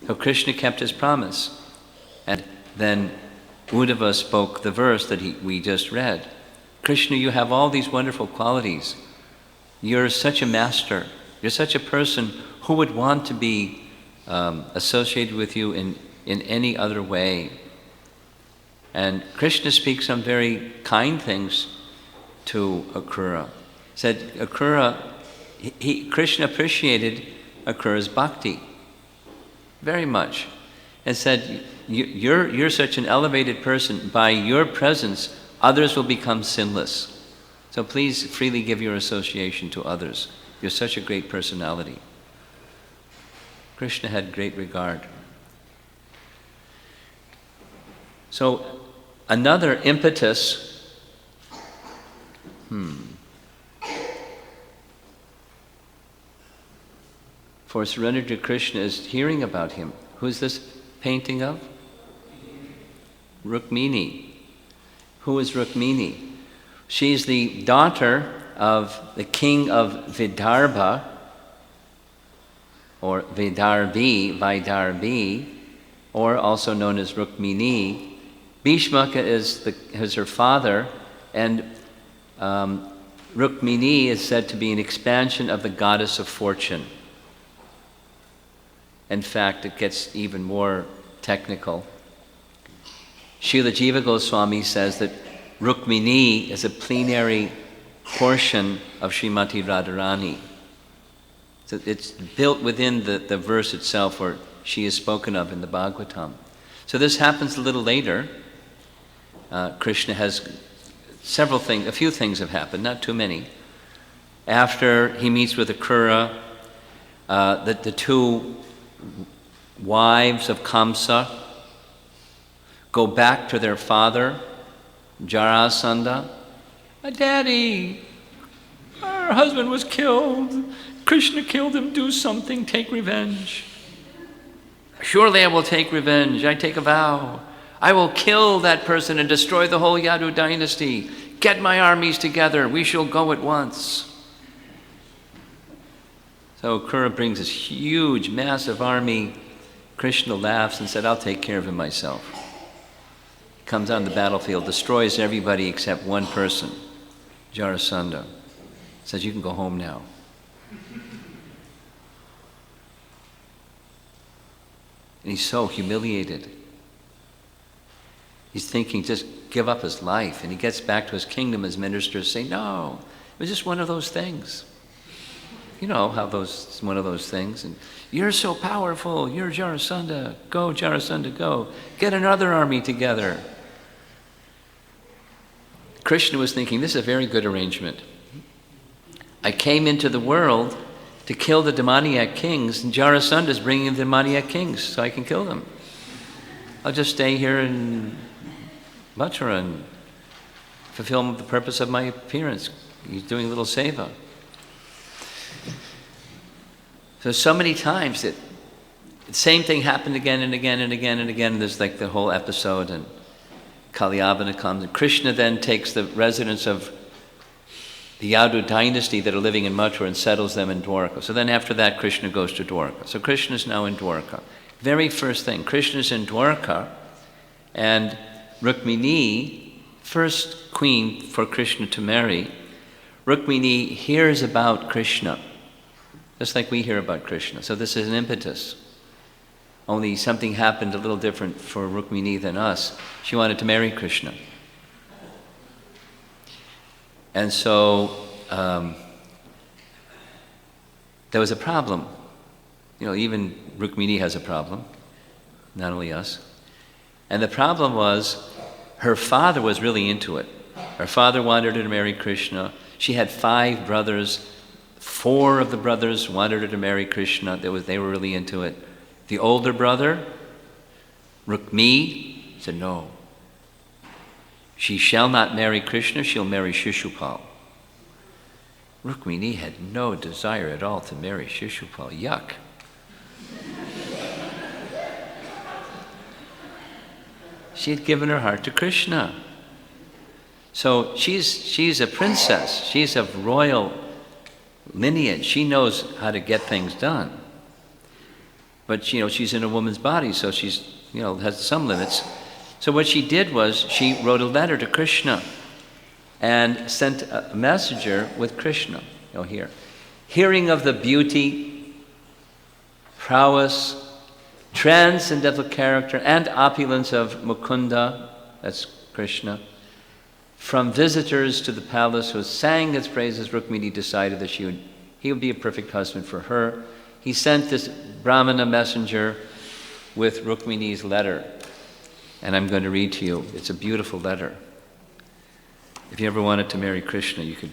So Krishna kept his promise. And then Uddhava spoke the verse that we just read. Krishna, you have all these wonderful qualities. You're such a master. You're such a person. Who would want to be associated with you in any other way? And Krishna speaks some very kind things to Akrura. He said, Akrura, Krishna appreciated Akrura's bhakti very much, and said, you're such an elevated person. By your presence, others will become sinless. So please freely give your association to others. You're such a great personality. Krishna had great regard. So another impetus. For surrender to Krishna is hearing about him. Who's this painting of? Rukmini. Who is Rukmini? She's the daughter of the king of Vidarbha, or Vidarbhi, or also known as Rukmini. Bhishmaka is her father, and Rukmini is said to be an expansion of the goddess of fortune. In fact, it gets even more technical. Srila Jiva Goswami says that Rukmini is a plenary portion of Srimati Radharani. So it's built within the verse itself where she is spoken of in the Bhagavatam. So this happens a little later. Krishna has a few things have happened, not too many. After he meets with Akrura, the two wives of Kamsa go back to their father, Jarasandha. Daddy, our husband was killed. Krishna killed him. Do something. Take revenge. Surely I will take revenge. I take a vow. I will kill that person and destroy the whole Yadu dynasty. Get my armies together. We shall go at once. So Akrura brings this huge, massive army. Krishna laughs and said, I'll take care of him myself. He comes on the battlefield, destroys everybody except one person, Jarasandha. Says, you can go home now. And he's so humiliated. He's thinking, just give up his life. And he gets back to his kingdom. His ministers say, no, it was just one of those things. You know how it's one of those things. And you're so powerful. You're Jarasandha. Go, Jarasandha, go. Get another army together. Krishna was thinking, this is a very good arrangement. I came into the world to kill the demoniac kings, and Jarasandha is bringing the demoniac kings so I can kill them. I'll just stay here in Mathura and fulfill the purpose of my appearance. He's doing a little seva. So many times that the same thing happened again and again and again and again. There's like the whole episode, and Kalyavana comes, and Krishna then takes the residents of the Yadu dynasty that are living in Mathura and settles them in Dwarka. So then after that, Krishna goes to Dwarka. So Krishna is now in Dwarka. Very first thing, Krishna is in Dwarka, and Rukmini, first queen for Krishna to marry, Rukmini hears about Krishna, just like we hear about Krishna. So this is an impetus. Only something happened a little different for Rukmini than us. She wanted to marry Krishna. And so there was a problem. You know, even Rukmini has a problem, not only us. And the problem was her father was really into it. Her father wanted her to marry Krishna. She had 5 brothers. 4 of the brothers wanted her to marry Krishna. They were really into it. The older brother, Rukmi, said no. She shall not marry Krishna, she'll marry Shishupal. Rukmini had no desire at all to marry Shishupal. Yuck. She had given her heart to Krishna. So she's a princess. She's of royal lineage. She knows how to get things done. But she's in a woman's body, so she's has some limits. So what she did was she wrote a letter to Krishna and sent a messenger with Krishna. Here. Hearing of the beauty, prowess, transcendental character, and opulence of Mukunda, that's Krishna, from visitors to the palace who sang its praises, Rukmini decided that he would be a perfect husband for her. He sent this Brahmana messenger with Rukmini's letter. And I'm going to read to you. It's a beautiful letter. If you ever wanted to marry Krishna, you could.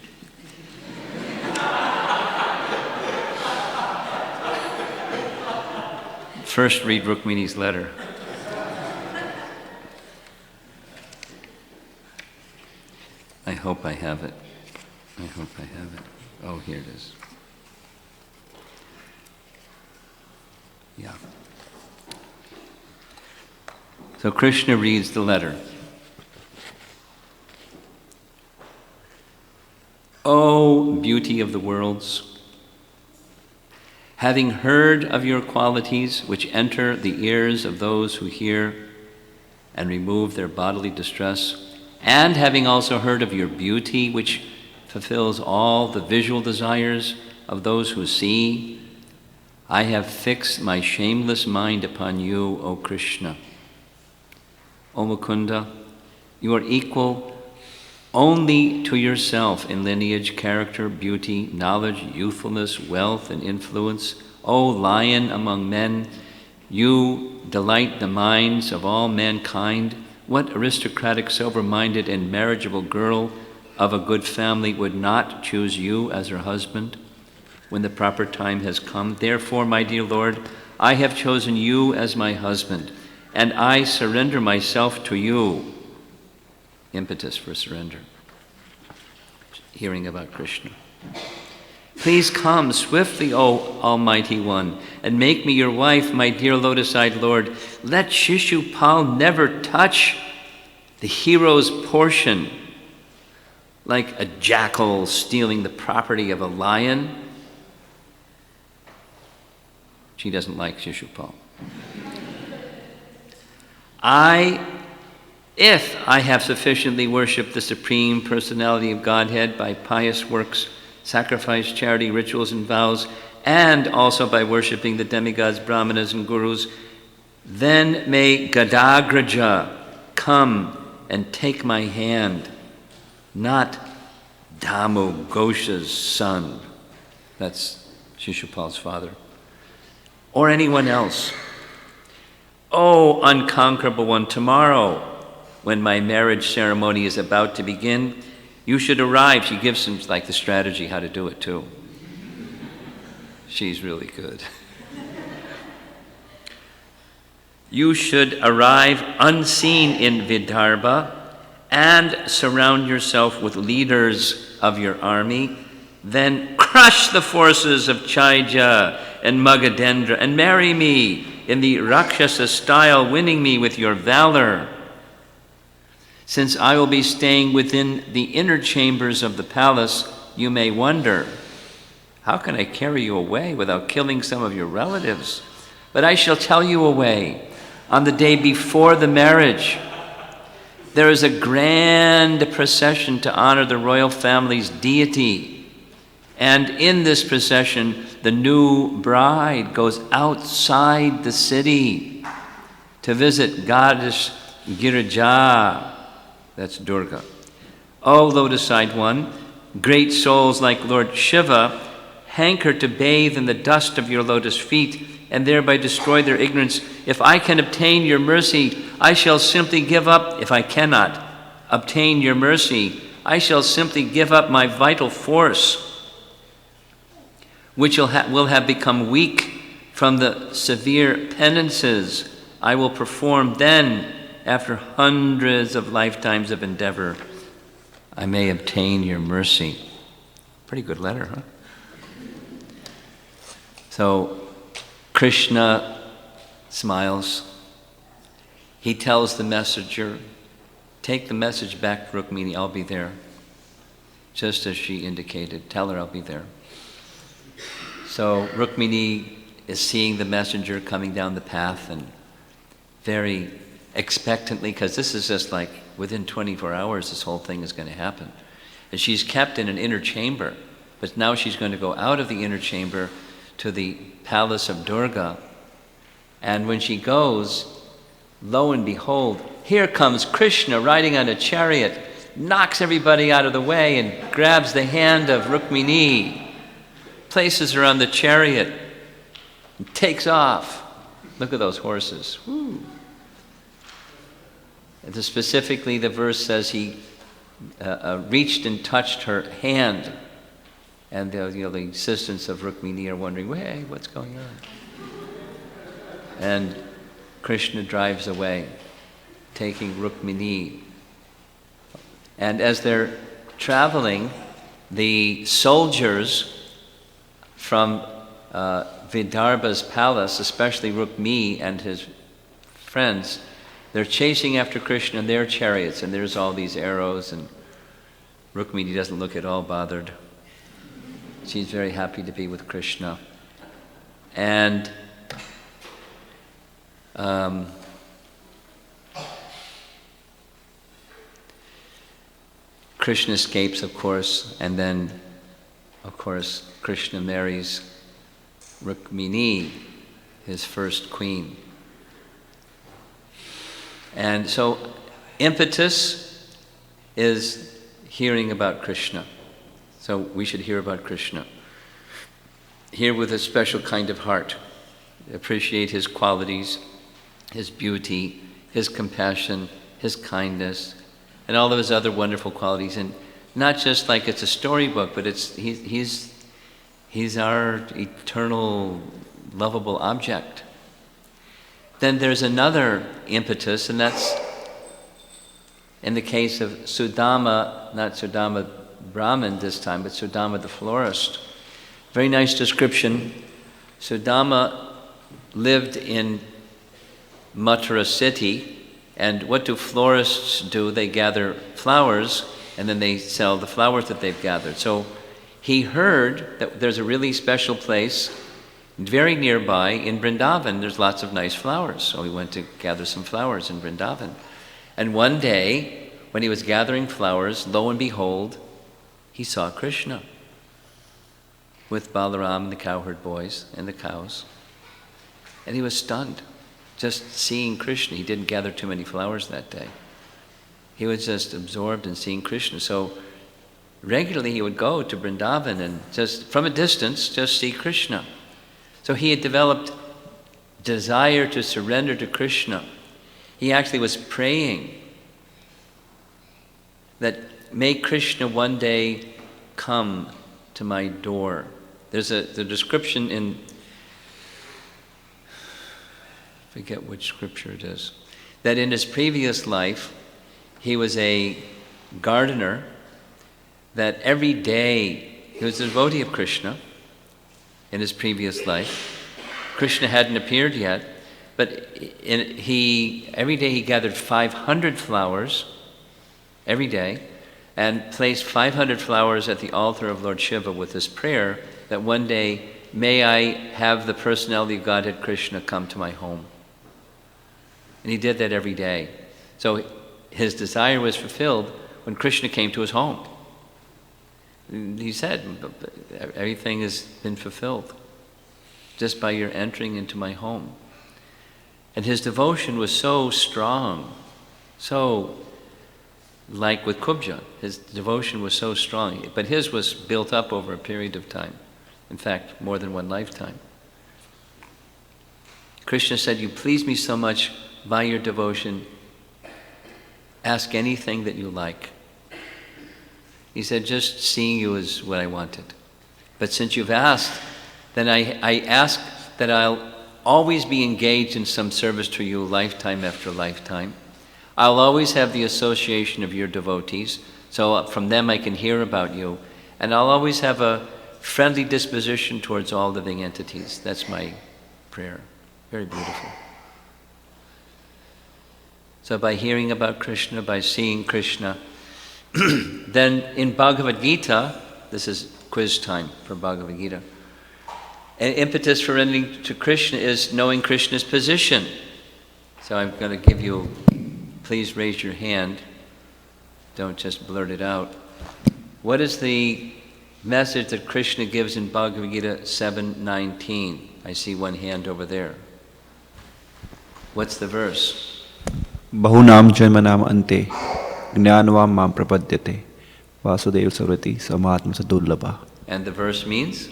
First read Rukmini's letter. hope I have it. I hope I have it. Oh, here it is. Yeah. So Krishna reads the letter. O beauty of the worlds, having heard of your qualities which enter the ears of those who hear and remove their bodily distress, and having also heard of your beauty which fulfills all the visual desires of those who see, I have fixed my shameless mind upon you, O Krishna. O Mukunda, you are equal only to yourself in lineage, character, beauty, knowledge, youthfulness, wealth, and influence. O lion among men, you delight the minds of all mankind. What aristocratic, sober-minded, and marriageable girl of a good family would not choose you as her husband when the proper time has come? Therefore, my dear Lord, I have chosen you as my husband, and I surrender myself to you. Impetus for surrender. Hearing about Krishna. Please come swiftly, O Almighty One, and make me your wife, my dear lotus-eyed Lord. Let Shishupal never touch the hero's portion, like a jackal stealing the property of a lion. She doesn't like Shishupal. If I have sufficiently worshipped the Supreme Personality of Godhead by pious works, sacrifice, charity, rituals, and vows, and also by worshipping the demigods, brahmanas, and gurus, then may Gadagraja come and take my hand, not Damu Ghosha's son, that's Shishupal's father, or anyone else. Oh, unconquerable one, tomorrow, when my marriage ceremony is about to begin, you should arrive. She gives him like the strategy how to do it too. She's really good. You should arrive unseen in Vidarbha and surround yourself with leaders of your army. Then crush the forces of Chaija and Magadendra and marry me in the Rakshasa style, winning me with your valor. Since I will be staying within the inner chambers of the palace, you may wonder, how can I carry you away without killing some of your relatives? But I shall tell you a way. On the day before the marriage, there is a grand procession to honor the royal family's deity. And in this procession, the new bride goes outside the city to visit goddess Girija. That's Durga. O lotus-eyed one, great souls like Lord Shiva hanker to bathe in the dust of your lotus feet and thereby destroy their ignorance. If I can obtain your mercy, I shall simply give up. If I cannot obtain your mercy, I shall simply give up my vital force, which will have become weak from the severe penances I will perform. Then, after hundreds of lifetimes of endeavor, I may obtain your mercy. Pretty good letter, huh? So Krishna smiles. He tells the messenger, take the message back to Rukmini, I'll be there. Just as she indicated, tell her I'll be there. So Rukmini is seeing the messenger coming down the path and very expectantly, because this is just like within 24 hours this whole thing is going to happen. And she's kept in an inner chamber, but now she's going to go out of the inner chamber to the palace of Durga. And when she goes, lo and behold, here comes Krishna riding on a chariot, knocks everybody out of the way and grabs the hand of Rukmini, places her on the chariot, and takes off. Look at those horses. Woo. And specifically, the verse says he reached and touched her hand. And the assistants of Rukmini are wondering, hey, what's going on? And Krishna drives away, taking Rukmini. And as they're traveling, the soldiers from Vidarbha's palace, especially Rukmi and his friends, they're chasing after Krishna in their chariots, and there's all these arrows, and Rukmini doesn't look at all bothered. She's very happy to be with Krishna. And Krishna escapes, of course, and then, of course, Krishna marries Rukmini, his first queen. And so Impetus is hearing about Krishna. So we should hear about Krishna. Hear with a special kind of heart. Appreciate his qualities, his beauty, his compassion, his kindness, and all of his other wonderful qualities. And not just like it's a storybook, but he's our eternal, lovable object. Then there's another impetus, and that's in the case of Sudama, not Sudama Brahmin this time, but Sudama the florist. Very nice description. Sudama lived in Mathura city, and what do florists do? They gather flowers, and then they sell the flowers that they've gathered. So he heard that there's a really special place very nearby in Vrindavan. There's lots of nice flowers. So he went to gather some flowers in Vrindavan. And one day, when he was gathering flowers, lo and behold, he saw Krishna with Balaram and the cowherd boys and the cows. And he was stunned, just seeing Krishna. He didn't gather too many flowers that day. He was just absorbed in seeing Krishna. So regularly he would go to Vrindavan and just from a distance, just see Krishna. So he had developed desire to surrender to Krishna. He actually was praying that may Krishna one day come to my door. There's the description in, I forget which scripture it is, that in his previous life, he was a gardener, that every day, he was a devotee of Krishna in his previous life. Krishna hadn't appeared yet, but every day he gathered 500 flowers, every day, and placed 500 flowers at the altar of Lord Shiva with his prayer that one day, may I have the personality of Godhead Krishna come to my home. And he did that every day. So his desire was fulfilled when Krishna came to his home. He said, everything has been fulfilled just by your entering into my home. And his devotion was so strong, so like with Kubja, his devotion was so strong, but his was built up over a period of time. In fact, more than one lifetime. Krishna said, you please me so much by your devotion, ask anything that you like. He said, just seeing you is what I wanted. But since you've asked, then I ask that I'll always be engaged in some service to you lifetime after lifetime. I'll always have the association of your devotees, so from them I can hear about you. And I'll always have a friendly disposition towards all living entities. That's my prayer. Very beautiful. So by hearing about Krishna, by seeing Krishna, then in Bhagavad Gita, this is quiz time for Bhagavad Gita, an impetus for ending to Krishna is knowing Krishna's position. So I'm going to give you, please raise your hand, don't just blurt it out. What is the message that Krishna gives in Bhagavad Gita 7:19? I see one hand over there. What's the verse? Bahunam janmanam ante jnanvam mam prapadyate vasudev sarvati samatma sadurlabha. And the verse means?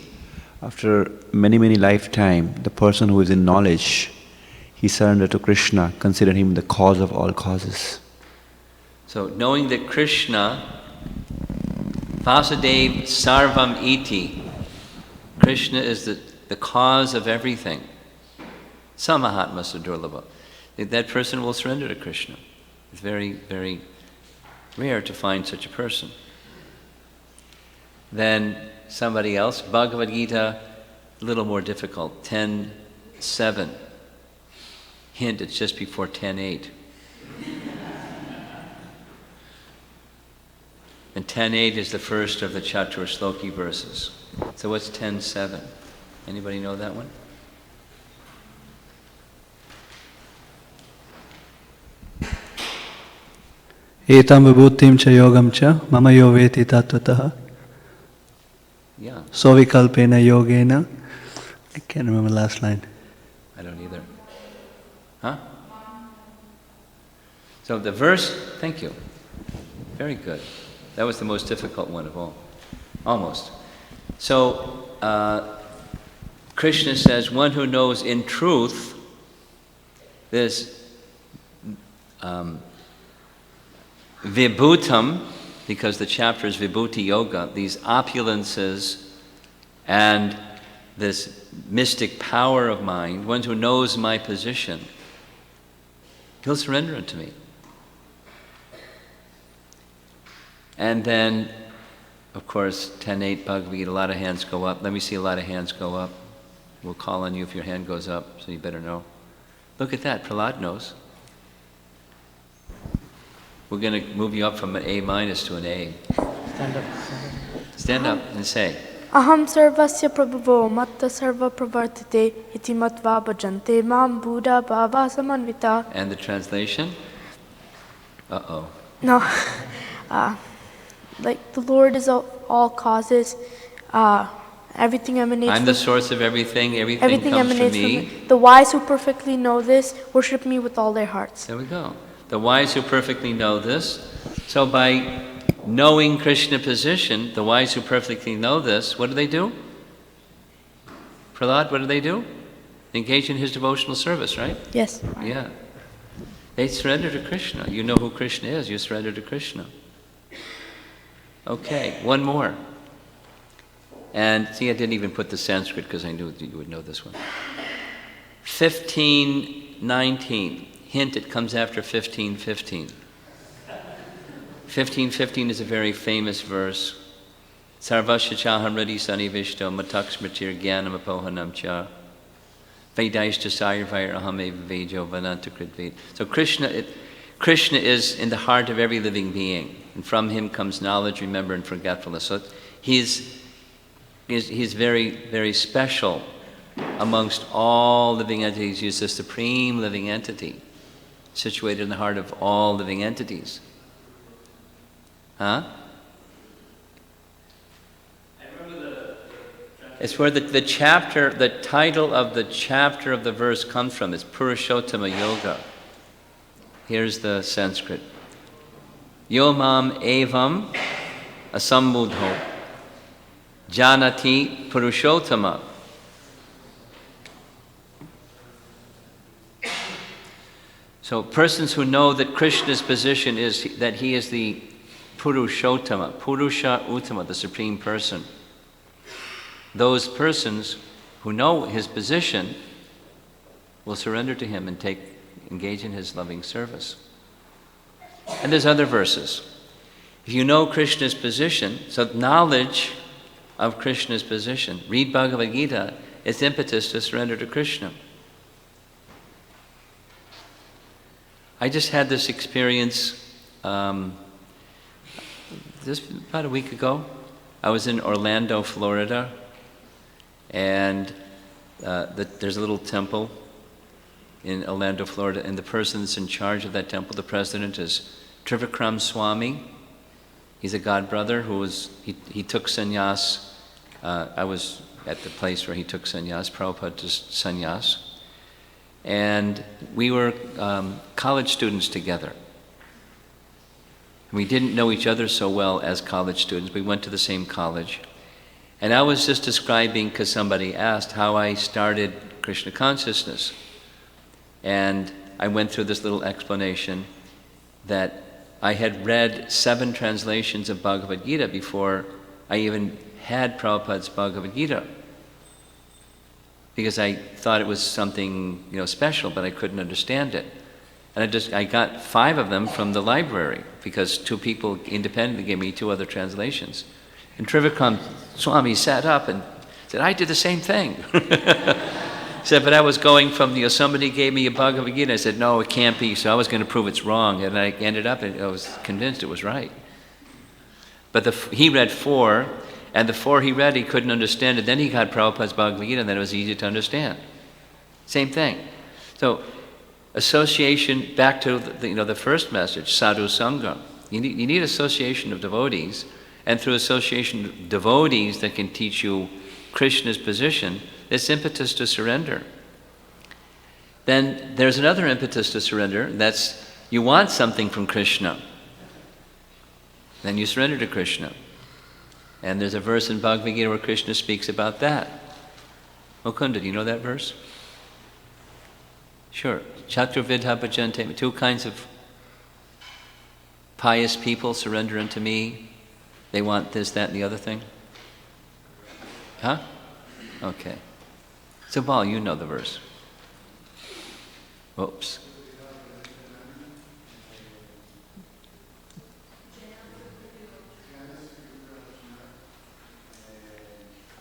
After many, many lifetimes, the person who is in knowledge, he surrendered to Krishna, consider him the cause of all causes. So knowing that Krishna, Vasudev Sarvam Iti, Krishna is the cause of everything. Samahatma Sadurlabha. That person will surrender to Krishna. It's very, very rare to find such a person. Then somebody else, Bhagavad Gita, a little more difficult, 10.7. Hint, it's just before 10.8. And 10.8 is the first of the Chatur Shloki verses. So what's 10.7? Anybody know that one? Etam vibhutim cha yogam cha mama yo veti tattvataha Yeah, sovikalpena yogena. I can't remember the last line. I don't either. Huh? So the verse, thank you. Very good. That was the most difficult one of all. Almost. So, Krishna says, one who knows in truth this vibhutam, because the chapter is Vibhuti Yoga, these opulences and this mystic power of mind, one who knows my position, he'll surrender unto me. And then, of course, 10.8 Bhagavad Gita, a lot of hands go up. Let me see a lot of hands go up. We'll call on you if your hand goes up, so you better know. Look at that, Prahlad knows. We're going to move you up from an A- to an A. Stand up. Stand up and say, Aham sarvasya prabhavo matta sarva pravartate iti matva bhajante mam buddha bhava samanvita. and the translation? Uh-oh. No, like the Lord is of all causes, everything emanates I'm from the source of everything comes from emanates me. from me. The wise who perfectly know this worship me with all their hearts. There we go. The wise who perfectly know this. So by knowing Krishna position, the wise who perfectly know this, what do? Prahlad, what do? Engage in his devotional service, right? Yes. Yeah. They surrender to Krishna. You know who Krishna is, you surrender to Krishna. Okay, one more. And see, I didn't even put the Sanskrit because I knew that you would know this one. 15.19. Hint, it comes after 15.15. 15.15 is a very famous verse. Sarvasya chaham radi sanivishto mataksmritir jnanam apohanam cha vedaishta sayurvair ahame vejo vanantakritvet. So Krishna is in the heart of every living being, and from him comes knowledge, remember, and forgetfulness. So he's very, very special amongst all living entities. He's the supreme living entity, situated in the heart of all living entities. Huh? It's where the title of the chapter of the verse comes from. It's Purushottama Yoga. Here's the Sanskrit. Yomam evam asambudho janati purushottama. So persons who know that Krishna's position is that he is the Purushottama, Purusha Uttama, the Supreme Person. Those persons who know his position will surrender to him and engage in his loving service. And there's other verses. If you know Krishna's position, so knowledge of Krishna's position, read Bhagavad Gita, it's impetus to surrender to Krishna. I just had this experience just about a week ago. I was in Orlando, Florida, and there's a little temple in Orlando, Florida, and the person that's in charge of that temple, the president, is Trivikram Swami. He's a god brother he took sannyas. I was at the place where he took sannyas, Prabhupada took sannyas. And we were college students together. We didn't know each other so well as college students. We went to the same college. And I was just describing, because somebody asked, how I started Krishna consciousness. And I went through this little explanation that I had read 7 translations of Bhagavad Gita before I even had Prabhupada's Bhagavad Gita. Because I thought it was something, special, but I couldn't understand it. And I got 5 of them from the library, because 2 people independently gave me 2 other translations. And Trivikram Swami sat up and said, I did the same thing. He said, but I was going from somebody gave me a Bhagavad Gita. I said, no, it can't be. So I was going to prove it's wrong. And I ended up, and I was convinced it was right. But he read 4, and the 4 he read, he couldn't understand it. Then he got Prabhupada's Bhagavad Gita, and then it was easy to understand. Same thing. So association, back to the first message, sadhu sangha. You need association of devotees, and through association of devotees that can teach you Krishna's position, this impetus to surrender. Then there's another impetus to surrender, that's you want something from Krishna. Then you surrender to Krishna. And there's a verse in Bhagavad Gita where Krishna speaks about that. Mukunda, do you know that verse? Sure. Chaturvidha bhajante. 2 kinds of pious people surrender unto me. They want this, that, and the other thing. Huh? Okay. So, Paul, you know the verse. Oops.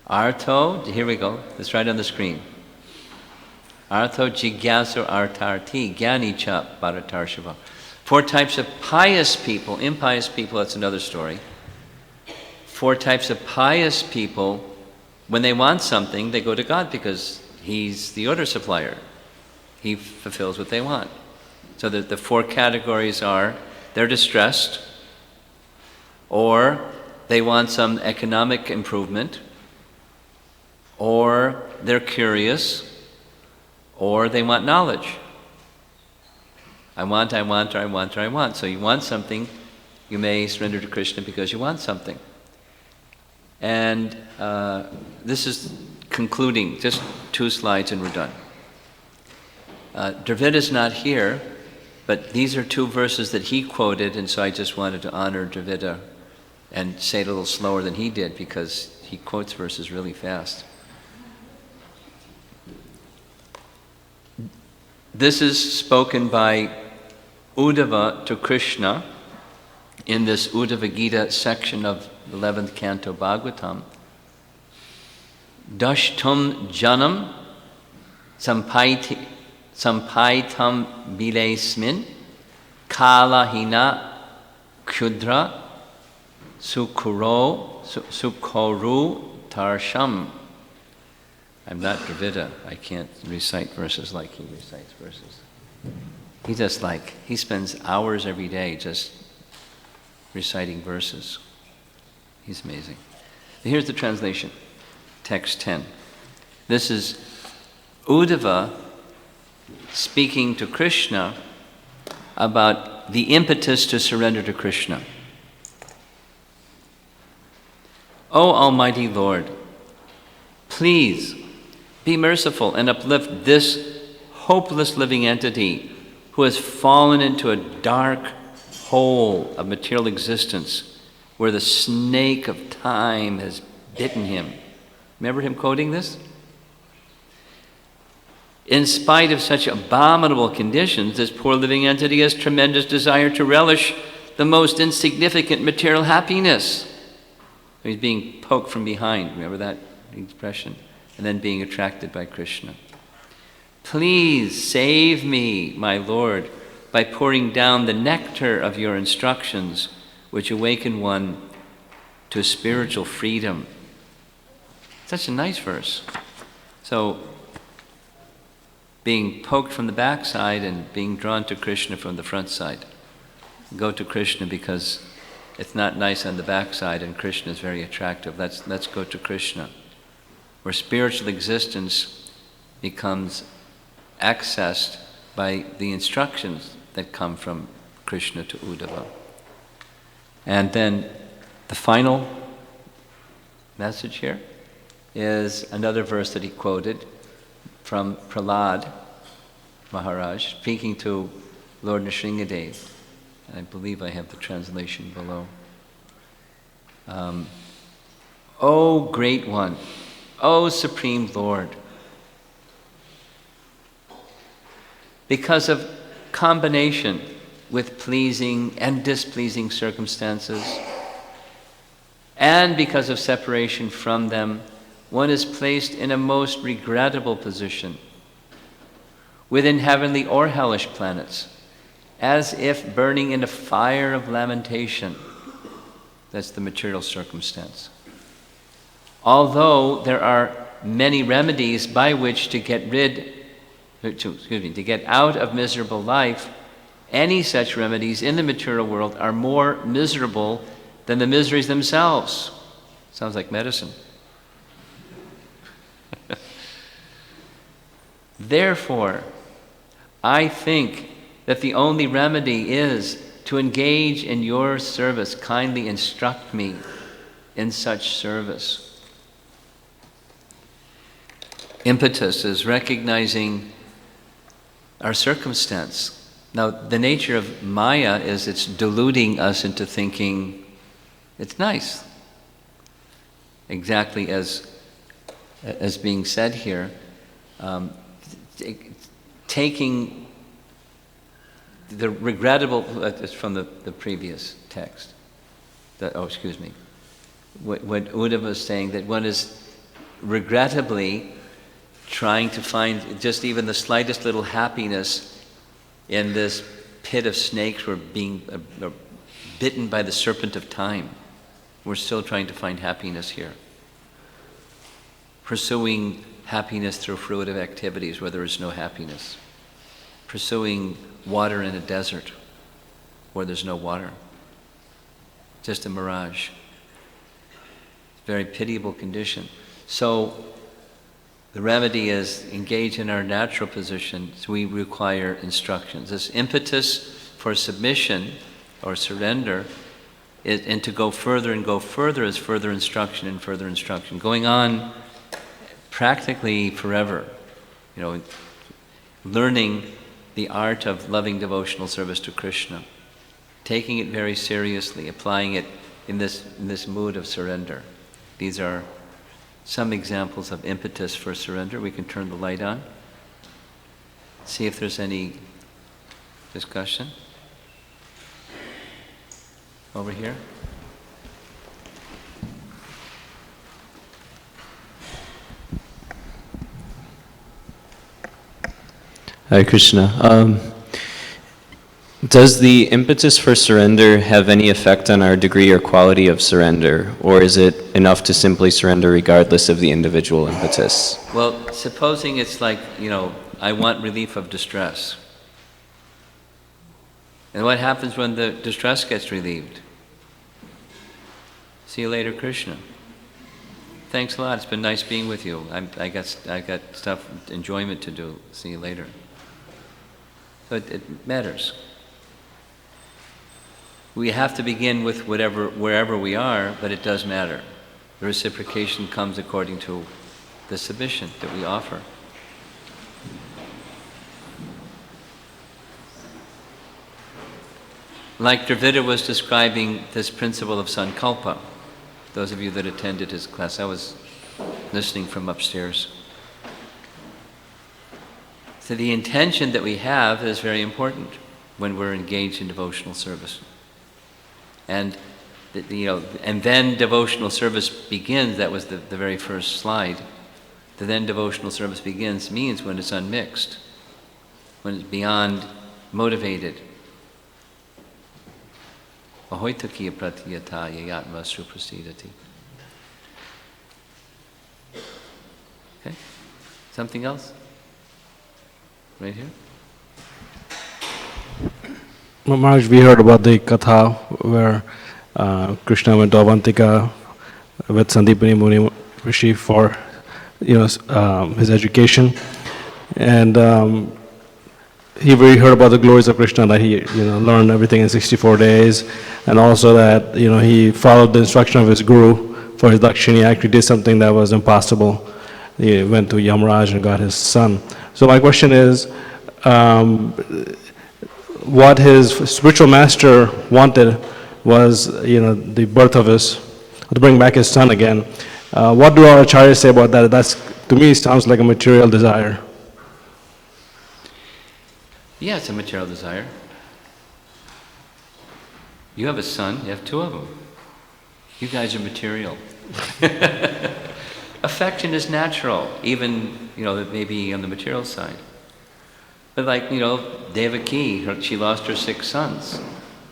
Artho, here we go. It's right on the screen. Artho jigyasu artarti gyani cha bharatarshava. 4 types of pious people. Impious people, that's another story. 4 types of pious people, when they want something, they go to God because He's the order supplier. He fulfills what they want. So the 4 categories are, they're distressed, or they want some economic improvement, or they're curious, or they want knowledge. I want. So you want something, you may surrender to Krishna because you want something. And this is concluding, just 2 slides and we're done. Dravita's not here, but these are 2 verses that he quoted, and so I just wanted to honor Dravita and say it a little slower than he did because he quotes verses really fast. This is spoken by Uddhava to Krishna in this Uddhava Gita section of 11th Canto Bhagavatam. Dashtum janam sampaitam bilesmin kala hina kudra sukhoru tarsham. I'm not Dravita. I can't recite verses like he recites verses. He spends hours every day just reciting verses. He's amazing. Here's the translation, text 10. This is Uddhava speaking to Krishna about the impetus to surrender to Krishna. O Almighty Lord, please be merciful and uplift this hopeless living entity who has fallen into a dark hole of material existence where the snake of time has bitten him. Remember him quoting this? In spite of such abominable conditions, this poor living entity has tremendous desire to relish the most insignificant material happiness. He's being poked from behind. Remember that expression? And then being attracted by Krishna. Please save me, my Lord, by pouring down the nectar of your instructions, which awaken one to spiritual freedom. Such a nice verse. So, being poked from the backside and being drawn to Krishna from the front side. Go to Krishna because it's not nice on the backside and Krishna is very attractive. Let's go to Krishna, where spiritual existence becomes accessed by the instructions that come from Krishna to Uddhava. And then the final message here is another verse that he quoted from Prahlad Maharaj, speaking to Lord Nrsingadev. And I believe I have the translation below. O Great One, O Supreme Lord, because of combination with pleasing and displeasing circumstances, And because of separation from them, one is placed in a most regrettable position within heavenly or hellish planets, as if burning in a fire of lamentation. That's the material circumstance. Although there are many remedies by which to get out of miserable life, any such remedies in the material world are more miserable than the miseries themselves. Sounds like medicine. Therefore, I think that the only remedy is to engage in your service. Kindly instruct me in such service. Impetus is recognizing our circumstance. Now, the nature of Maya is it's deluding us into thinking it's nice. Exactly as being said here, taking the regrettable, it's from the previous text. What Uddhava was saying, that one is regrettably trying to find just even the slightest little happiness in this pit of snakes. We're being bitten by the serpent of time. We're still trying to find happiness here. Pursuing happiness through fruitive activities where there is no happiness. Pursuing water in a desert where there's no water. Just a mirage. Very pitiable condition. So the remedy is engage in our natural position, so we require instructions. This impetus for submission or surrender and to go further and go further is further instruction and further instruction. Going on practically forever, learning the art of loving devotional service to Krishna, taking it very seriously, applying it in this mood of surrender. These are some examples of impetus for surrender. We can turn the light on. See if there's any discussion. Over here. Hare Krishna. Does the impetus for surrender have any effect on our degree or quality of surrender, or is it enough to simply surrender regardless of the individual impetus? Well, supposing it's like, I want relief of distress. And what happens when the distress gets relieved? See you later, Krishna. Thanks a lot. It's been nice being with you. I got stuff, enjoyment to do. See you later. So it matters. We have to begin with wherever we are, but it does matter. The reciprocation comes according to the submission that we offer. Like Dravida was describing this principle of sankalpa. Those of you that attended his class, I was listening from upstairs. So the intention that we have is very important when we're engaged in devotional service. And and then devotional service begins. That was the very first slide. The then devotional service begins means when it's unmixed, when it's beyond motivated. Ahoitakiya pratiyata yayatma suprasidati. Okay? Something else? Right here? Maharaj, we heard about the katha where Krishna went to Avantika with Sandipani Muni Rishi for his education, and we heard about the glories of Krishna, that he learned everything in 64 days, and also that he followed the instruction of his guru for his dakshini. He actually did something that was impossible. He went to Yamaraj and got his son. So my question is, what his spiritual master wanted was, the birth of to bring back his son again. What do our acharyas say about that? That's, to me, sounds like a material desire. Yeah, it's a material desire. You have a son, you have two of them. You guys are material. Affection is natural, even, maybe on the material side. But like, Devaki, she lost her 6 sons.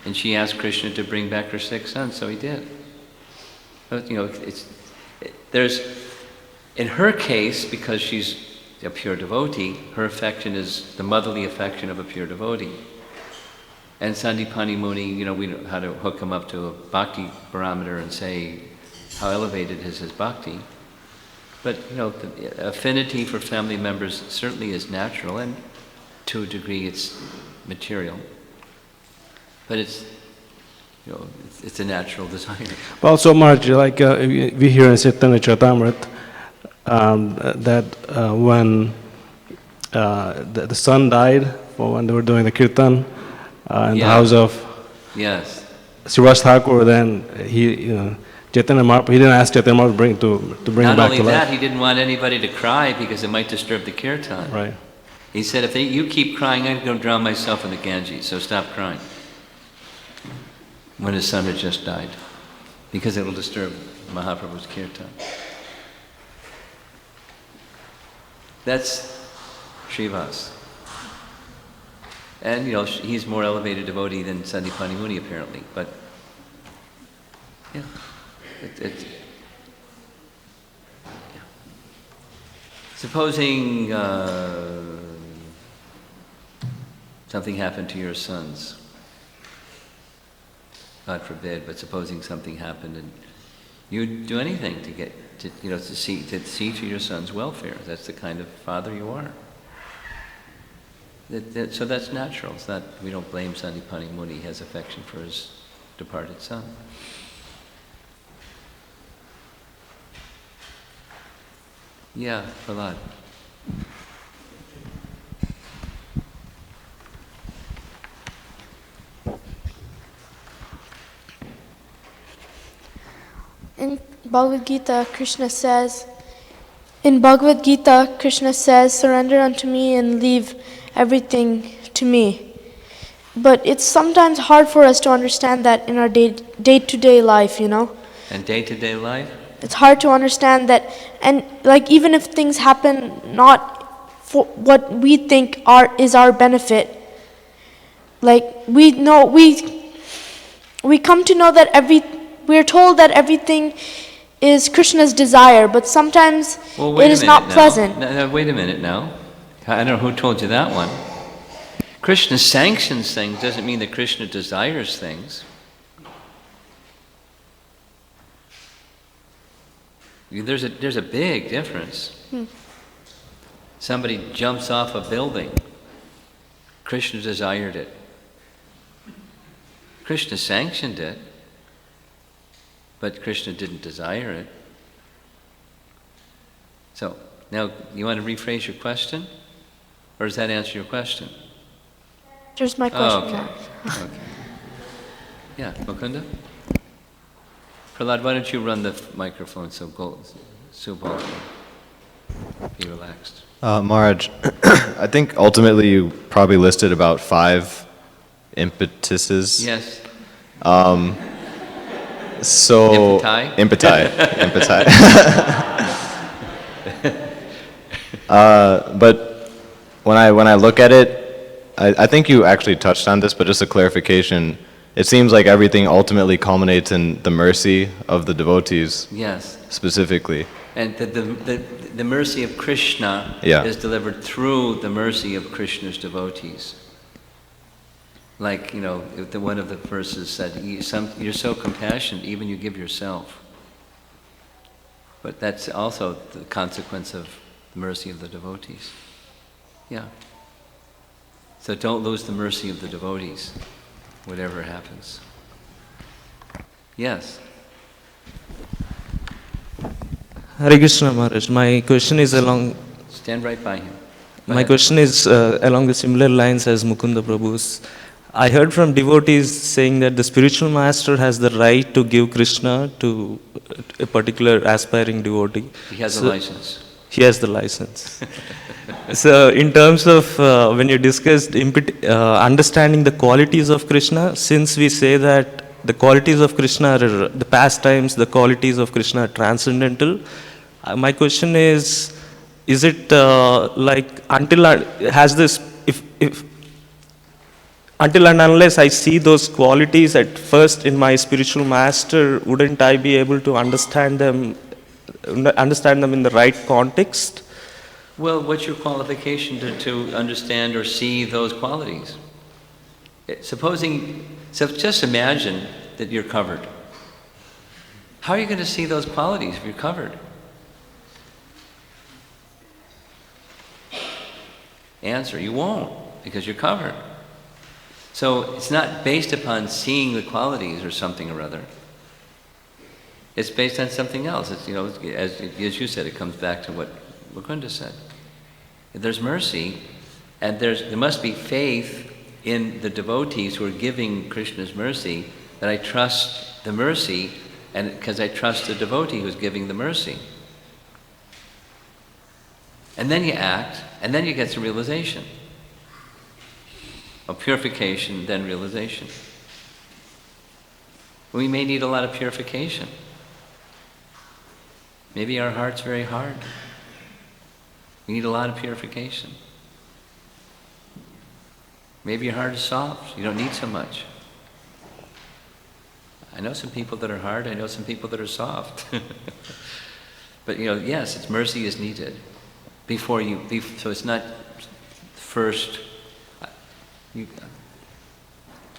And she asked Krishna to bring back her 6 sons, so he did. But, in her case, because she's a pure devotee, her affection is the motherly affection of a pure devotee. And Sandipani Muni, we know how to hook him up to a bhakti barometer and say how elevated is his bhakti. But, the affinity for family members certainly is natural, and to a degree it's material. But it's a natural desire. Well, so much like we hear in Chaitanya Charitamrita that when the son died, when they were doing the kirtan in the house of Yes. Srivas Thakur, then Chaitanya Mahaprabhu, he didn't ask Chaitanya Mahaprabhu to bring him Not back only to that, life. he didn't want anybody to cry because it might disturb the kirtan. Right. He said, if you keep crying, I'm going to drown myself in the Ganges, so stop crying. When his son had just died, because it will disturb Mahaprabhu's kirtan. That's Srivas. And, he's more elevated devotee than Sandipani Muni, apparently, but, yeah, yeah. Supposing something happened to your sons, God forbid, but supposing something happened and you'd do anything to get to see to your son's welfare. That's the kind of father you are. So that's natural. It's not, we don't blame Sandipani Muni. He has affection for his departed son. Yeah, Prahlad. In Bhagavad Gita, Krishna says, surrender unto me and leave everything to me. But it's sometimes hard for us to understand that in our day-to-day life, And day-to-day life? It's hard to understand that, and like even if things happen not for what we think is our benefit, like we come to know that we're told that everything is Krishna's desire, but sometimes it is not pleasant. Now, wait a minute now. I don't know who told you that one. Krishna sanctions things doesn't mean that Krishna desires things. There's a big difference. Somebody jumps off a building. Krishna desired it. Krishna sanctioned it, but Krishna didn't desire it. So, now, you want to rephrase your question? Or does that answer your question? Here's my question. Oh, okay. Yeah, Mukunda? Prahlad, why don't you run the microphone so Subal can be relaxed? Maharaj, I think ultimately you probably listed about 5 impetuses. Yes. So Impeti? Impeti. But when I look at it, I think you actually touched on this, but just a clarification. It seems like everything ultimately culminates in the mercy of the devotees. Yes. Specifically. And the mercy of Krishna is delivered through the mercy of Krishna's devotees. Like, one of the verses said, you're so compassionate, even you give yourself. But that's also the consequence of the mercy of the devotees. Yeah. So don't lose the mercy of the devotees, whatever happens. Yes. Hare Krishna Maharaj, my question is Stand right by him. My question is along the similar lines as Mukunda Prabhu's. I heard from devotees saying that the spiritual master has the right to give Krishna to a particular aspiring devotee. He has a license. He has the license. So in terms of when you discussed understanding the qualities of Krishna, since we say that the qualities of Krishna are the pastimes, the qualities of Krishna are transcendental. My question is it like has this, if until and unless I see those qualities at first in my spiritual master, wouldn't I be able to understand them in the right context? Well, what's your qualification to understand or see those qualities? So just imagine that you're covered. How are you going to see those qualities if you're covered? Answer, you won't, because you're covered. So it's not based upon seeing the qualities or something or other. It's based on something else. It's, as you said, it comes back to what Mukunda said. There's mercy, and there must be faith in the devotees who are giving Krishna's mercy, that I trust the mercy, and because I trust the devotee who's giving the mercy. And then you act, and then you get some realization. Of purification, then realization. We may need a lot of purification. Maybe our heart's very hard. We need a lot of purification. Maybe your heart is soft. You don't need so much. I know some people that are hard. I know some people that are soft. But yes, mercy is needed. So it's not first.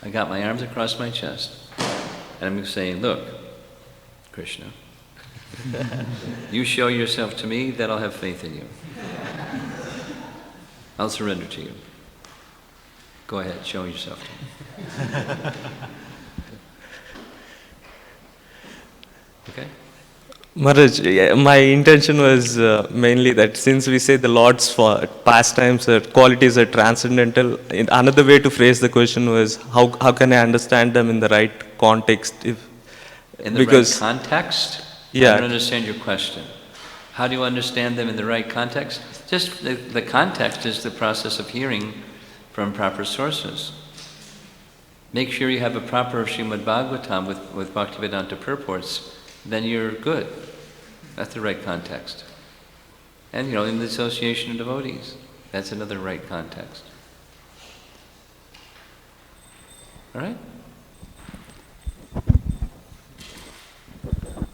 I got my arms across my chest, and I'm saying, look, Krishna, you show yourself to me, that I'll have faith in you. I'll surrender to you. Go ahead, show yourself to me. Okay? Maharaj, my intention was mainly that since we say the Lord's pastimes or qualities are transcendental, another way to phrase the question was how can I understand them in the right context? In the right context? Yeah. I don't understand your question. How do you understand them in the right context? Just the context is the process of hearing from proper sources. Make sure you have a proper Srimad Bhagavatam with Bhaktivedanta purports, then you're good. That's the right context. And in the association of devotees, that's another right context. All right?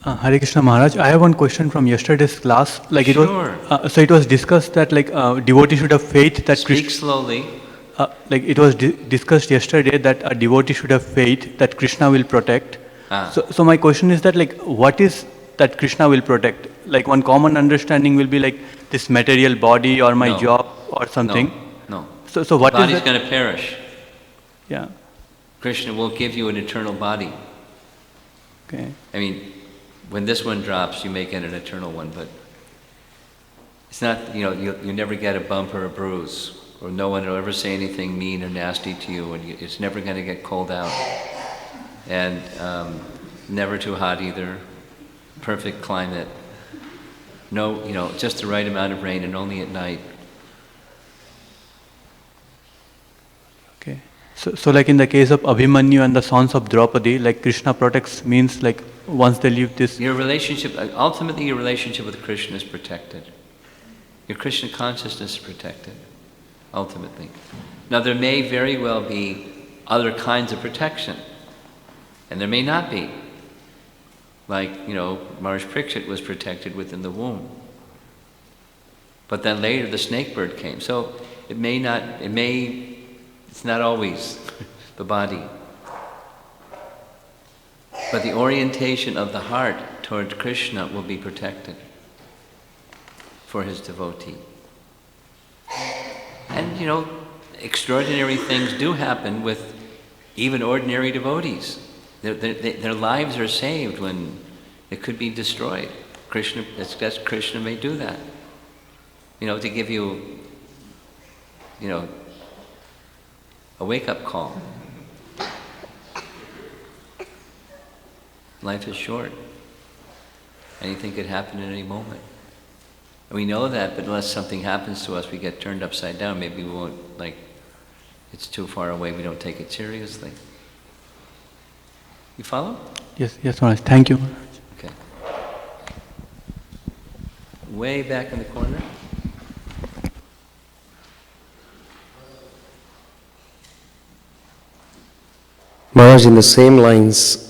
Hare Krishna Maharaj, I have one question from yesterday's class. Sure. It was discussed that devotee should have faith that Speak slowly. it was discussed yesterday that a devotee should have faith that Krishna will protect. So my question is that what is that Krishna will protect? One common understanding will be this material body or my job or something. No. So what is the body's going to perish. Yeah. Krishna will give you an eternal body. Okay. I mean, when this one drops, you may get an eternal one, but it's not, you never get a bump or a bruise, or no one will ever say anything mean or nasty to you, and it's never going to get cold out. And never too hot either. Perfect climate. No, just the right amount of rain, and only at night. Okay. So in the case of Abhimanyu and the sons of Draupadi, Krishna protects means once they leave this. Ultimately your relationship with Krishna is protected. Your Krishna consciousness is protected, ultimately. Now there may very well be other kinds of protection, and there may not be. Maharaj Parikshit was protected within the womb. But then later the snake bird came. So it's not always the body. But the orientation of the heart toward Krishna will be protected for his devotee. And extraordinary things do happen with even ordinary devotees. Their lives are saved when it could be destroyed. Krishna may do that. To give you, a wake-up call. Life is short. Anything could happen at any moment. And we know that, but unless something happens to us, we get turned upside down. Maybe we won't, it's too far away, we don't take it seriously. You follow? Yes, Maharaj. Thank you. Okay. Way back in the corner. Maharaj, in the same lines,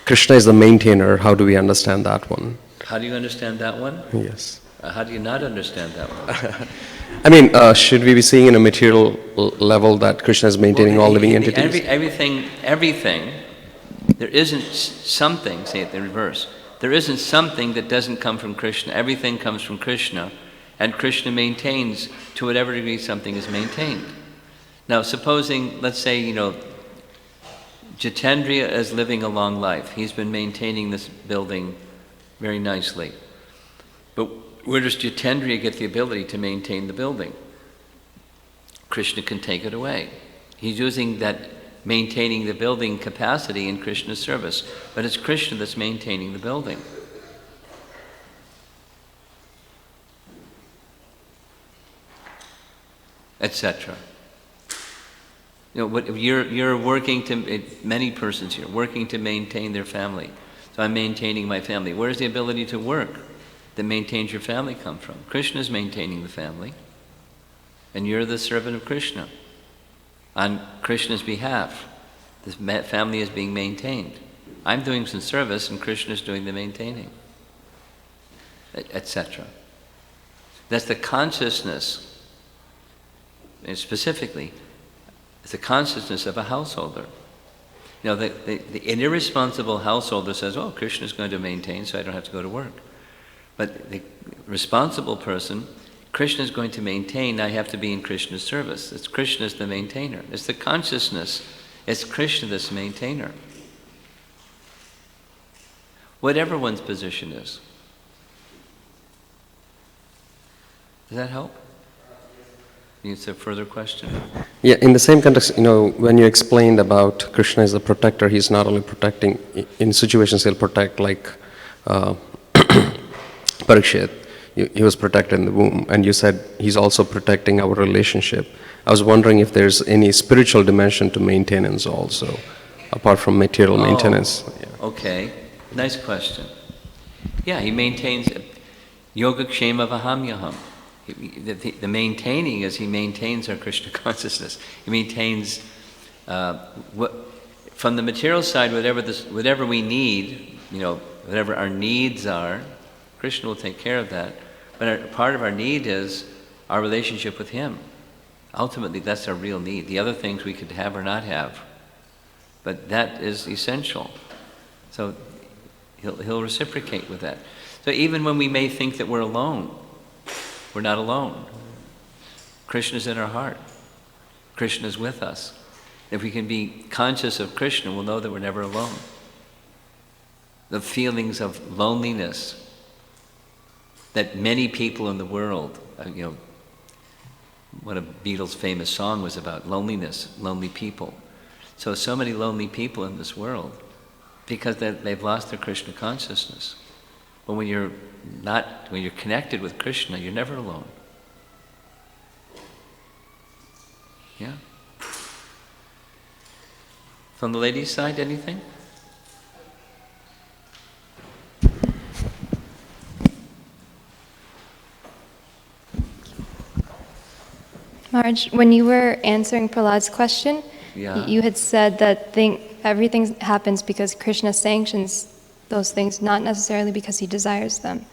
Krishna is the maintainer. How do we understand that one? How do you understand that one? Yes. How do you not understand that one? I mean, should we be seeing in a material level that Krishna is maintaining all living entities? Everything, there isn't something, say it in reverse, there isn't something that doesn't come from Krishna. Everything comes from Krishna, and Krishna maintains to whatever degree something is maintained. Now, supposing, let's say, Jitendriya is living a long life. He's been maintaining this building very nicely. But where does Jitendriya get the ability to maintain the building? Krishna can take it away. He's using that maintaining the building capacity in Krishna's service, but it's Krishna that's maintaining the building. Etc. You're working to, many persons here, working to maintain their family. So I'm maintaining my family. Where's the ability to work that maintains your family come from? Krishna's maintaining the family, and you're the servant of Krishna. On Krishna's behalf, this family is being maintained. I'm doing some service, and Krishna's doing the maintaining, etc. That's the consciousness, and specifically, it's the consciousness of a householder. An irresponsible householder says, oh, Krishna's going to maintain, so I don't have to go to work. But the responsible person, Krishna is going to maintain, I have to be in Krishna's service. It's Krishna's the maintainer. It's the consciousness. It's Krishna that's the maintainer. Whatever one's position is. Does that help? It's a further question. Yeah, in the same context, when you explained about Krishna as a protector, he's not only protecting, in situations he'll protect, like Parikshit, he was protected in the womb, and you said he's also protecting our relationship. I was wondering if there's any spiritual dimension to maintenance also, apart from material maintenance. Yeah. Okay, nice question. Yeah, he maintains Yogakshema Vahamyaham. The maintaining is he maintains our Krishna consciousness. He maintains from the material side, whatever we need, whatever our needs are, Krishna will take care of that. But part of our need is our relationship with Him. Ultimately, that's our real need. The other things we could have or not have. But that is essential. So He'll reciprocate with that. So even when we may think that we're alone, we're not alone. Krishna's in our heart. Krishna's with us. If we can be conscious of Krishna, we'll know that we're never alone. The feelings of loneliness that many people in the world, one of Beatles' famous song was about loneliness, lonely people. So many lonely people in this world because they've lost their Krishna consciousness. But when you're connected with Krishna, you're never alone. Yeah? From the ladies' side, anything? Maharaj, when you were answering Prahlad's question, Yeah. you had said that everything happens because Krishna sanctions those things, not necessarily because he desires them.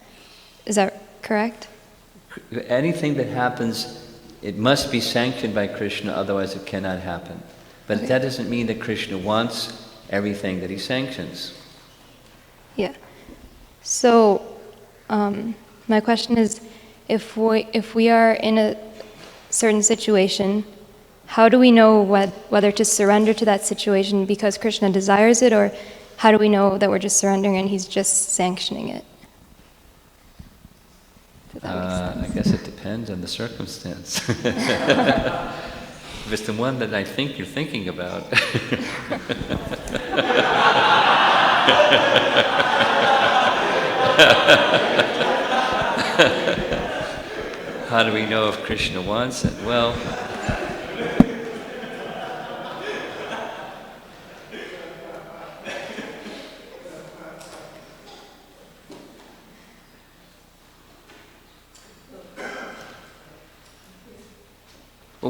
Is that correct? Anything that happens, it must be sanctioned by Krishna, otherwise it cannot happen. But Okay. that doesn't mean that Krishna wants everything that he sanctions. Yeah. So, my question is, if we are in a certain situation, how do we know whether to surrender to that situation because Krishna desires it, or how do we know that we're just surrendering and he's just sanctioning it? Does that make sense? I guess it depends on the circumstance. If it's the one that I think you're thinking about. How do we know if Krishna wants it? Well,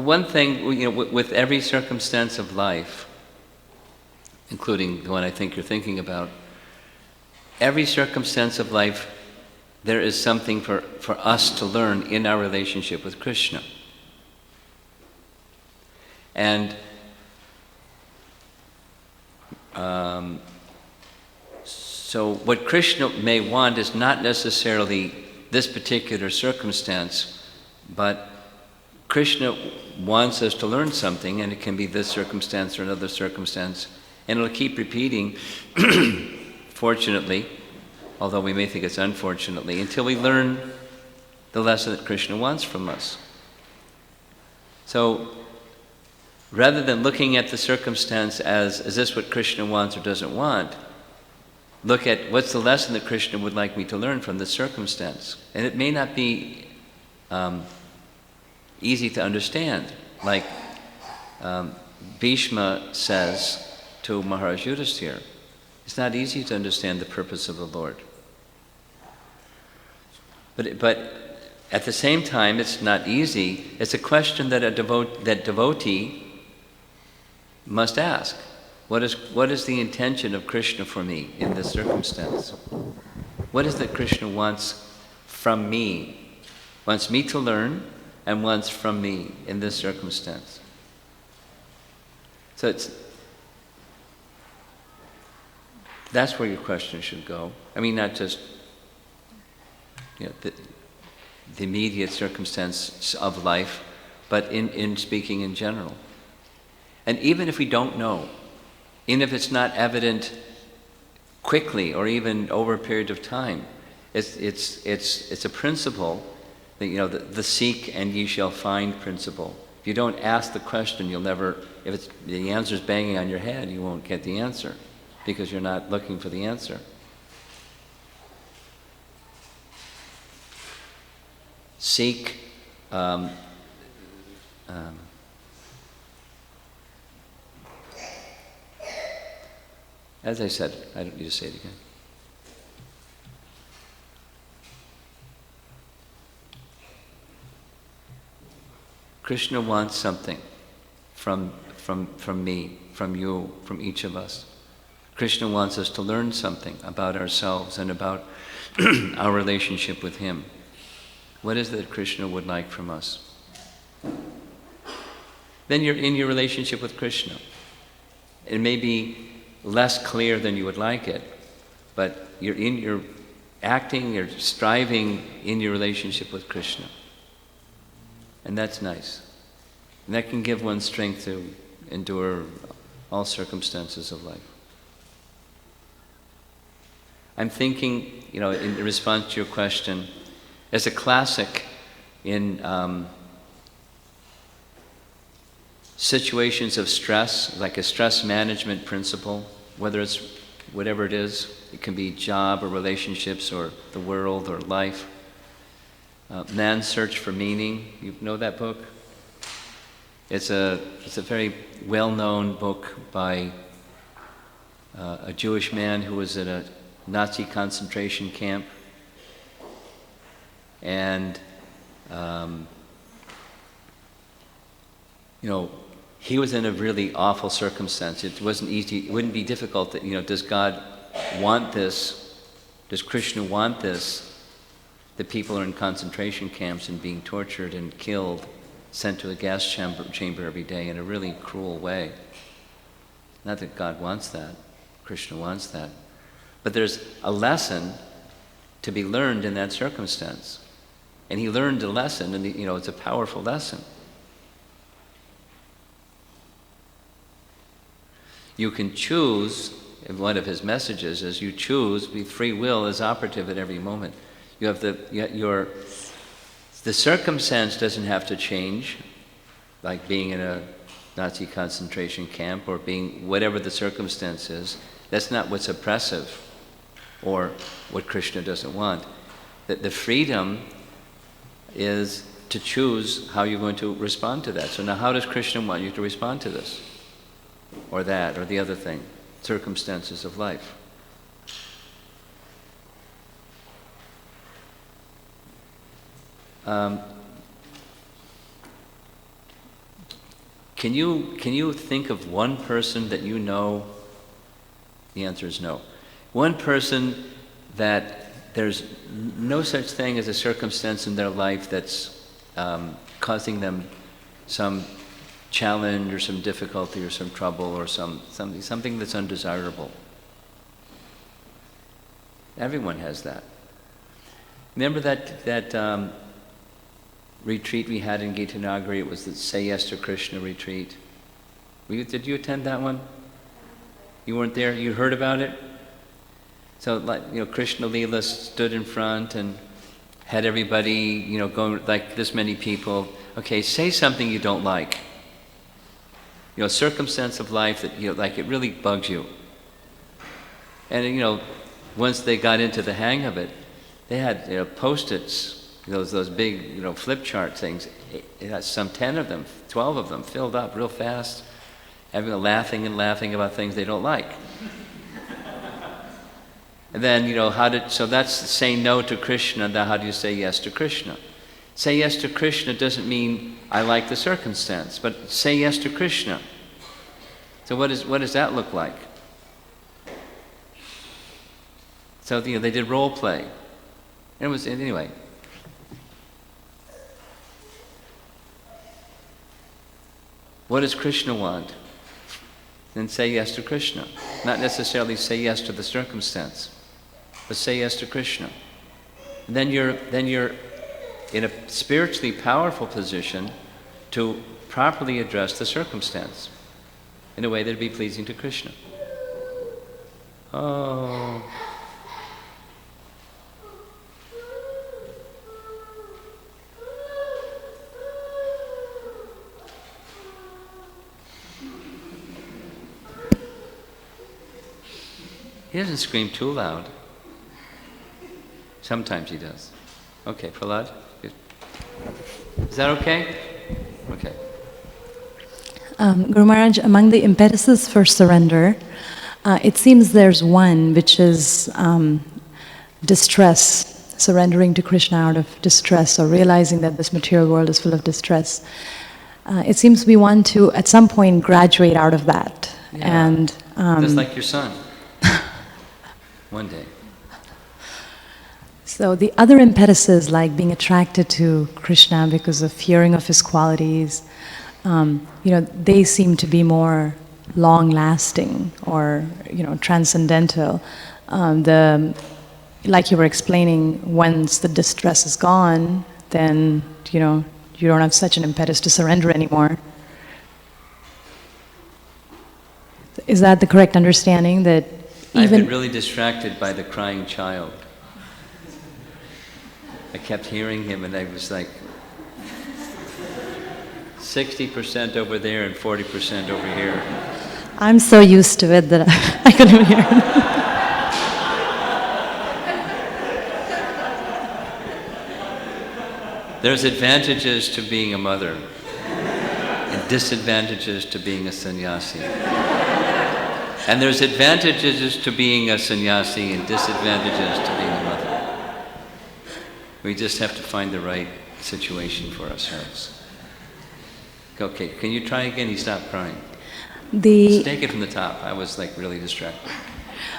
Well, one thing, with every circumstance of life, including the one I think you're thinking about, every circumstance of life, there is something for us to learn in our relationship with Krishna. And so what Krishna may want is not necessarily this particular circumstance, but Krishna wants us to learn something, and it can be this circumstance or another circumstance, and it'll keep repeating, fortunately, although we may think it's unfortunately, until we learn the lesson that Krishna wants from us. So, rather than looking at the circumstance as, is this what Krishna wants or doesn't want, look at what's the lesson that Krishna would like me to learn from this circumstance. And it may not be easy to understand. Like Bhishma says to Maharaj Yudhisthira, it's not easy to understand the purpose of the Lord. But at the same time, it's not easy. It's a question that that devotee must ask. What is the intention of Krishna for me in this circumstance? What is that Krishna wants from me? Wants me to learn and wants from me in this circumstance. So that's where your question should go. I mean, not just the immediate circumstance of life, but in speaking in general. And even if we don't know, even if it's not evident quickly or even over a period of time, it's a principle that, the seek and ye shall find principle. If you don't ask the question, you'll never, if the answer's banging on your head, you won't get the answer because you're not looking for the answer. Seek, as I said, I don't need to say it again. Krishna wants something from me, from you, from each of us. Krishna wants us to learn something about ourselves and about our relationship with Him. What is it that Krishna would like from us? Then you're in your relationship with Krishna. It may be less clear than you would like it, but you're acting, you're striving in your relationship with Krishna. And that's nice. And that can give one strength to endure all circumstances of life. I'm thinking, in response to your question, as a classic in situations of stress, like a stress management principle, whether it's whatever it is, it can be job or relationships or the world or life. Man's Search for Meaning, you know that book? It's a very well-known book by a Jewish man who was in a Nazi concentration camp. And, he was in a really awful circumstance. It wasn't easy, it wouldn't be difficult that, does God want this? Does Krishna want this? The people are in concentration camps and being tortured and killed, sent to a gas chamber every day in a really cruel way. Not that God wants that, Krishna wants that. But there's a lesson to be learned in that circumstance. And he learned a lesson, and it's a powerful lesson. You can choose, and one of his messages is you choose, free will is operative at every moment. You have the circumstance doesn't have to change, like being in a Nazi concentration camp or being whatever the circumstance is. That's not what's oppressive or what Krishna doesn't want. That the freedom is to choose how you're going to respond to that. So now how does Krishna want you to respond to this? Or that, or the other thing, circumstances of life. Can you think of one person that you know? The answer is no. One person that there's no such thing as a circumstance in their life that's causing them some challenge or some difficulty or some trouble or something that's undesirable. Everyone has that. Remember that retreat we had in Gitanagari? It was the Say Yes to Krishna retreat. Did you attend that one? You weren't there? You heard about it? So, Krishna Leela stood in front and had everybody, going like this many people. Okay, say something you don't like. A circumstance of life that, it really bugs you. And, once they got into the hang of it, they had, Post-its, those big, flip chart things. It had some 10 of them, 12 of them filled up real fast. Everyone laughing and laughing about things they don't like. And then, so that's saying no to Krishna. Now how do you say yes to Krishna? Say yes to Krishna doesn't mean I like the circumstance, but say yes to Krishna. So what does that look like? So they did role play. It was anyway. What does Krishna want? Then say yes to Krishna. Not necessarily say yes to the circumstance, but say yes to Krishna. And then you're in a spiritually powerful position to properly address the circumstance in a way that would be pleasing to Krishna. Oh. He doesn't scream too loud. Sometimes he does. Okay, Prahlad? Is that okay? Okay. Guru Maharaj, among the impetuses for surrender, it seems there's one which is distress, surrendering to Krishna out of distress or realizing that this material world is full of distress. It seems we want to, at some point, graduate out of that. Yeah. And just like your son. One day. So the other impetuses, like being attracted to Krishna because of hearing of his qualities, they seem to be more long-lasting or, transcendental. Like you were explaining, once the distress is gone, then, you don't have such an impetus to surrender anymore. Is that the correct understanding? That I've been really distracted by the crying child. I kept hearing him and I was like 60% over there and 40% over here. I'm so used to it that I couldn't hear it. There's advantages to being a mother and disadvantages to being a sannyasi. And there's advantages to being a sannyasi and disadvantages to being a mother. We just have to find the right situation for ourselves. Okay, can you try again? He stopped crying. Just take it from the top. I was really distracted.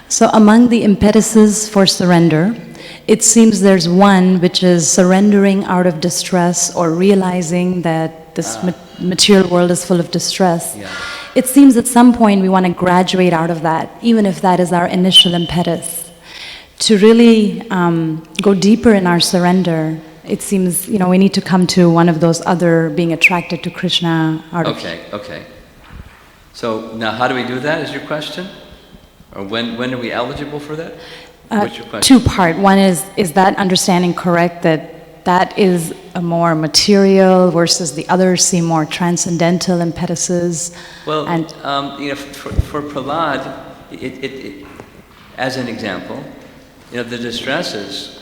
So among the impetuses for surrender, it seems there's one which is surrendering out of distress or realizing that this material world is full of distress. Yeah. It seems at some point we want to graduate out of that, even if that is our initial impetus. To really go deeper in our surrender, it seems, we need to come to one of those other being attracted to Krishna out of... Okay. So now how do we do that is your question? Or when are we eligible for that? What's your question? Two-part. One is that understanding correct, that is a more material versus the others seem more transcendental impetuses? Well, for Prahlad, it, as an example, the distresses,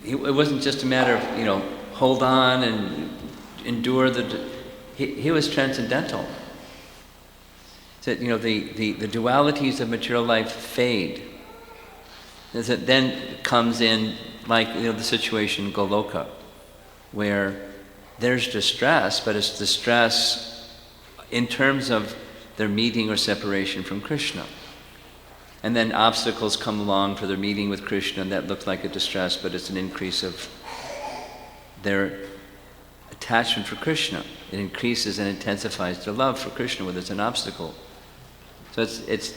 it wasn't just a matter of, hold on and endure he was transcendental. That, the dualities of material life fade. That then comes in, like, the situation in Goloka, where there's distress, but it's distress in terms of their meeting or separation from Krishna. And then obstacles come along for their meeting with Krishna, and that looks like a distress, but it's an increase of their attachment for Krishna. It increases and intensifies their love for Krishna when there's an obstacle. So it's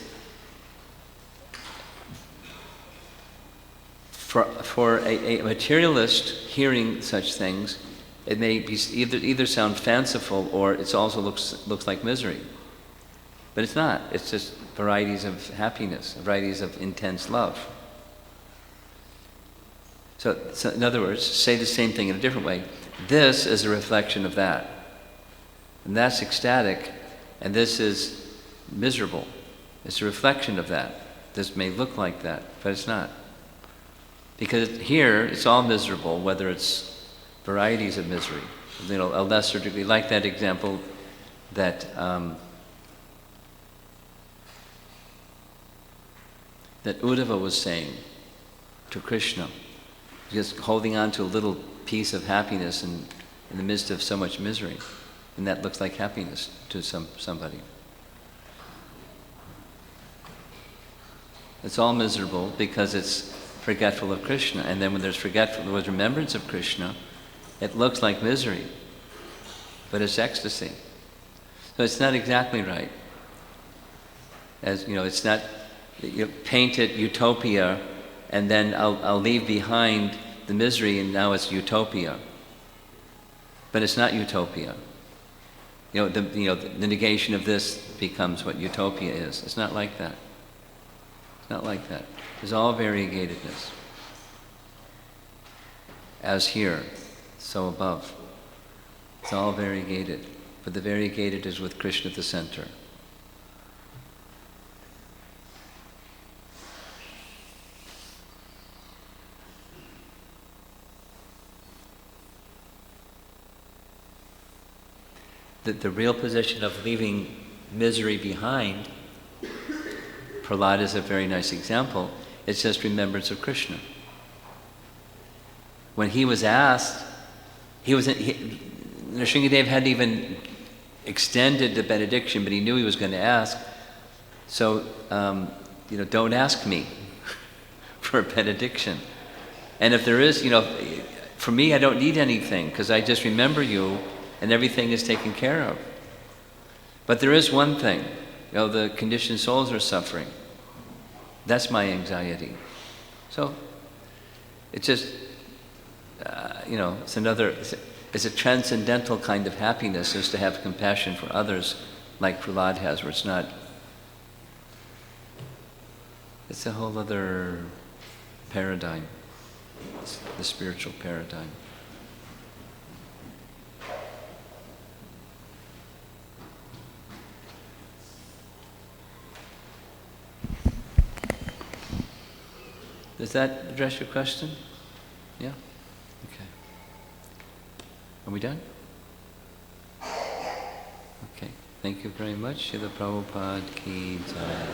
for a materialist hearing such things, it may be either sound fanciful or it also looks like misery. But it's not. It's just varieties of happiness, varieties of intense love. So in other words, say the same thing in a different way. This is a reflection of that. And that's ecstatic, and this is miserable. It's a reflection of that. This may look like that, but it's not. Because here, it's all miserable, whether it's varieties of misery, a lesser degree, like that example that that Uddhava was saying to Krishna, just holding on to a little piece of happiness in the midst of so much misery, and that looks like happiness to somebody. It's all miserable because it's forgetful of Krishna, and then when there's remembrance of Krishna, it looks like misery, but it's ecstasy. So it's not exactly right. As it's not. You paint it utopia, and then I'll leave behind the misery, and now it's utopia. But it's not utopia. The negation of this becomes what utopia is. It's not like that. It's not like that. There's all variegatedness. As here, so above. It's all variegated. But the variegated is with Krishna at the center. The real position of leaving misery behind, Prahlad is a very nice example, it's just remembrance of Krishna. When he was asked, Nrsingadev hadn't even extended the benediction, but he knew he was going to ask, so, don't ask me for a benediction. And if there is, for me, I don't need anything, because I just remember you, and everything is taken care of. But there is one thing, the conditioned souls are suffering. That's my anxiety. So, it's just, it's a transcendental kind of happiness, is to have compassion for others, like Prahlad has, where it's a whole other paradigm, it's the spiritual paradigm. Does that address your question? Yeah? Okay. Are we done? Okay. Thank you very much. Srila Prabhupada ki jai.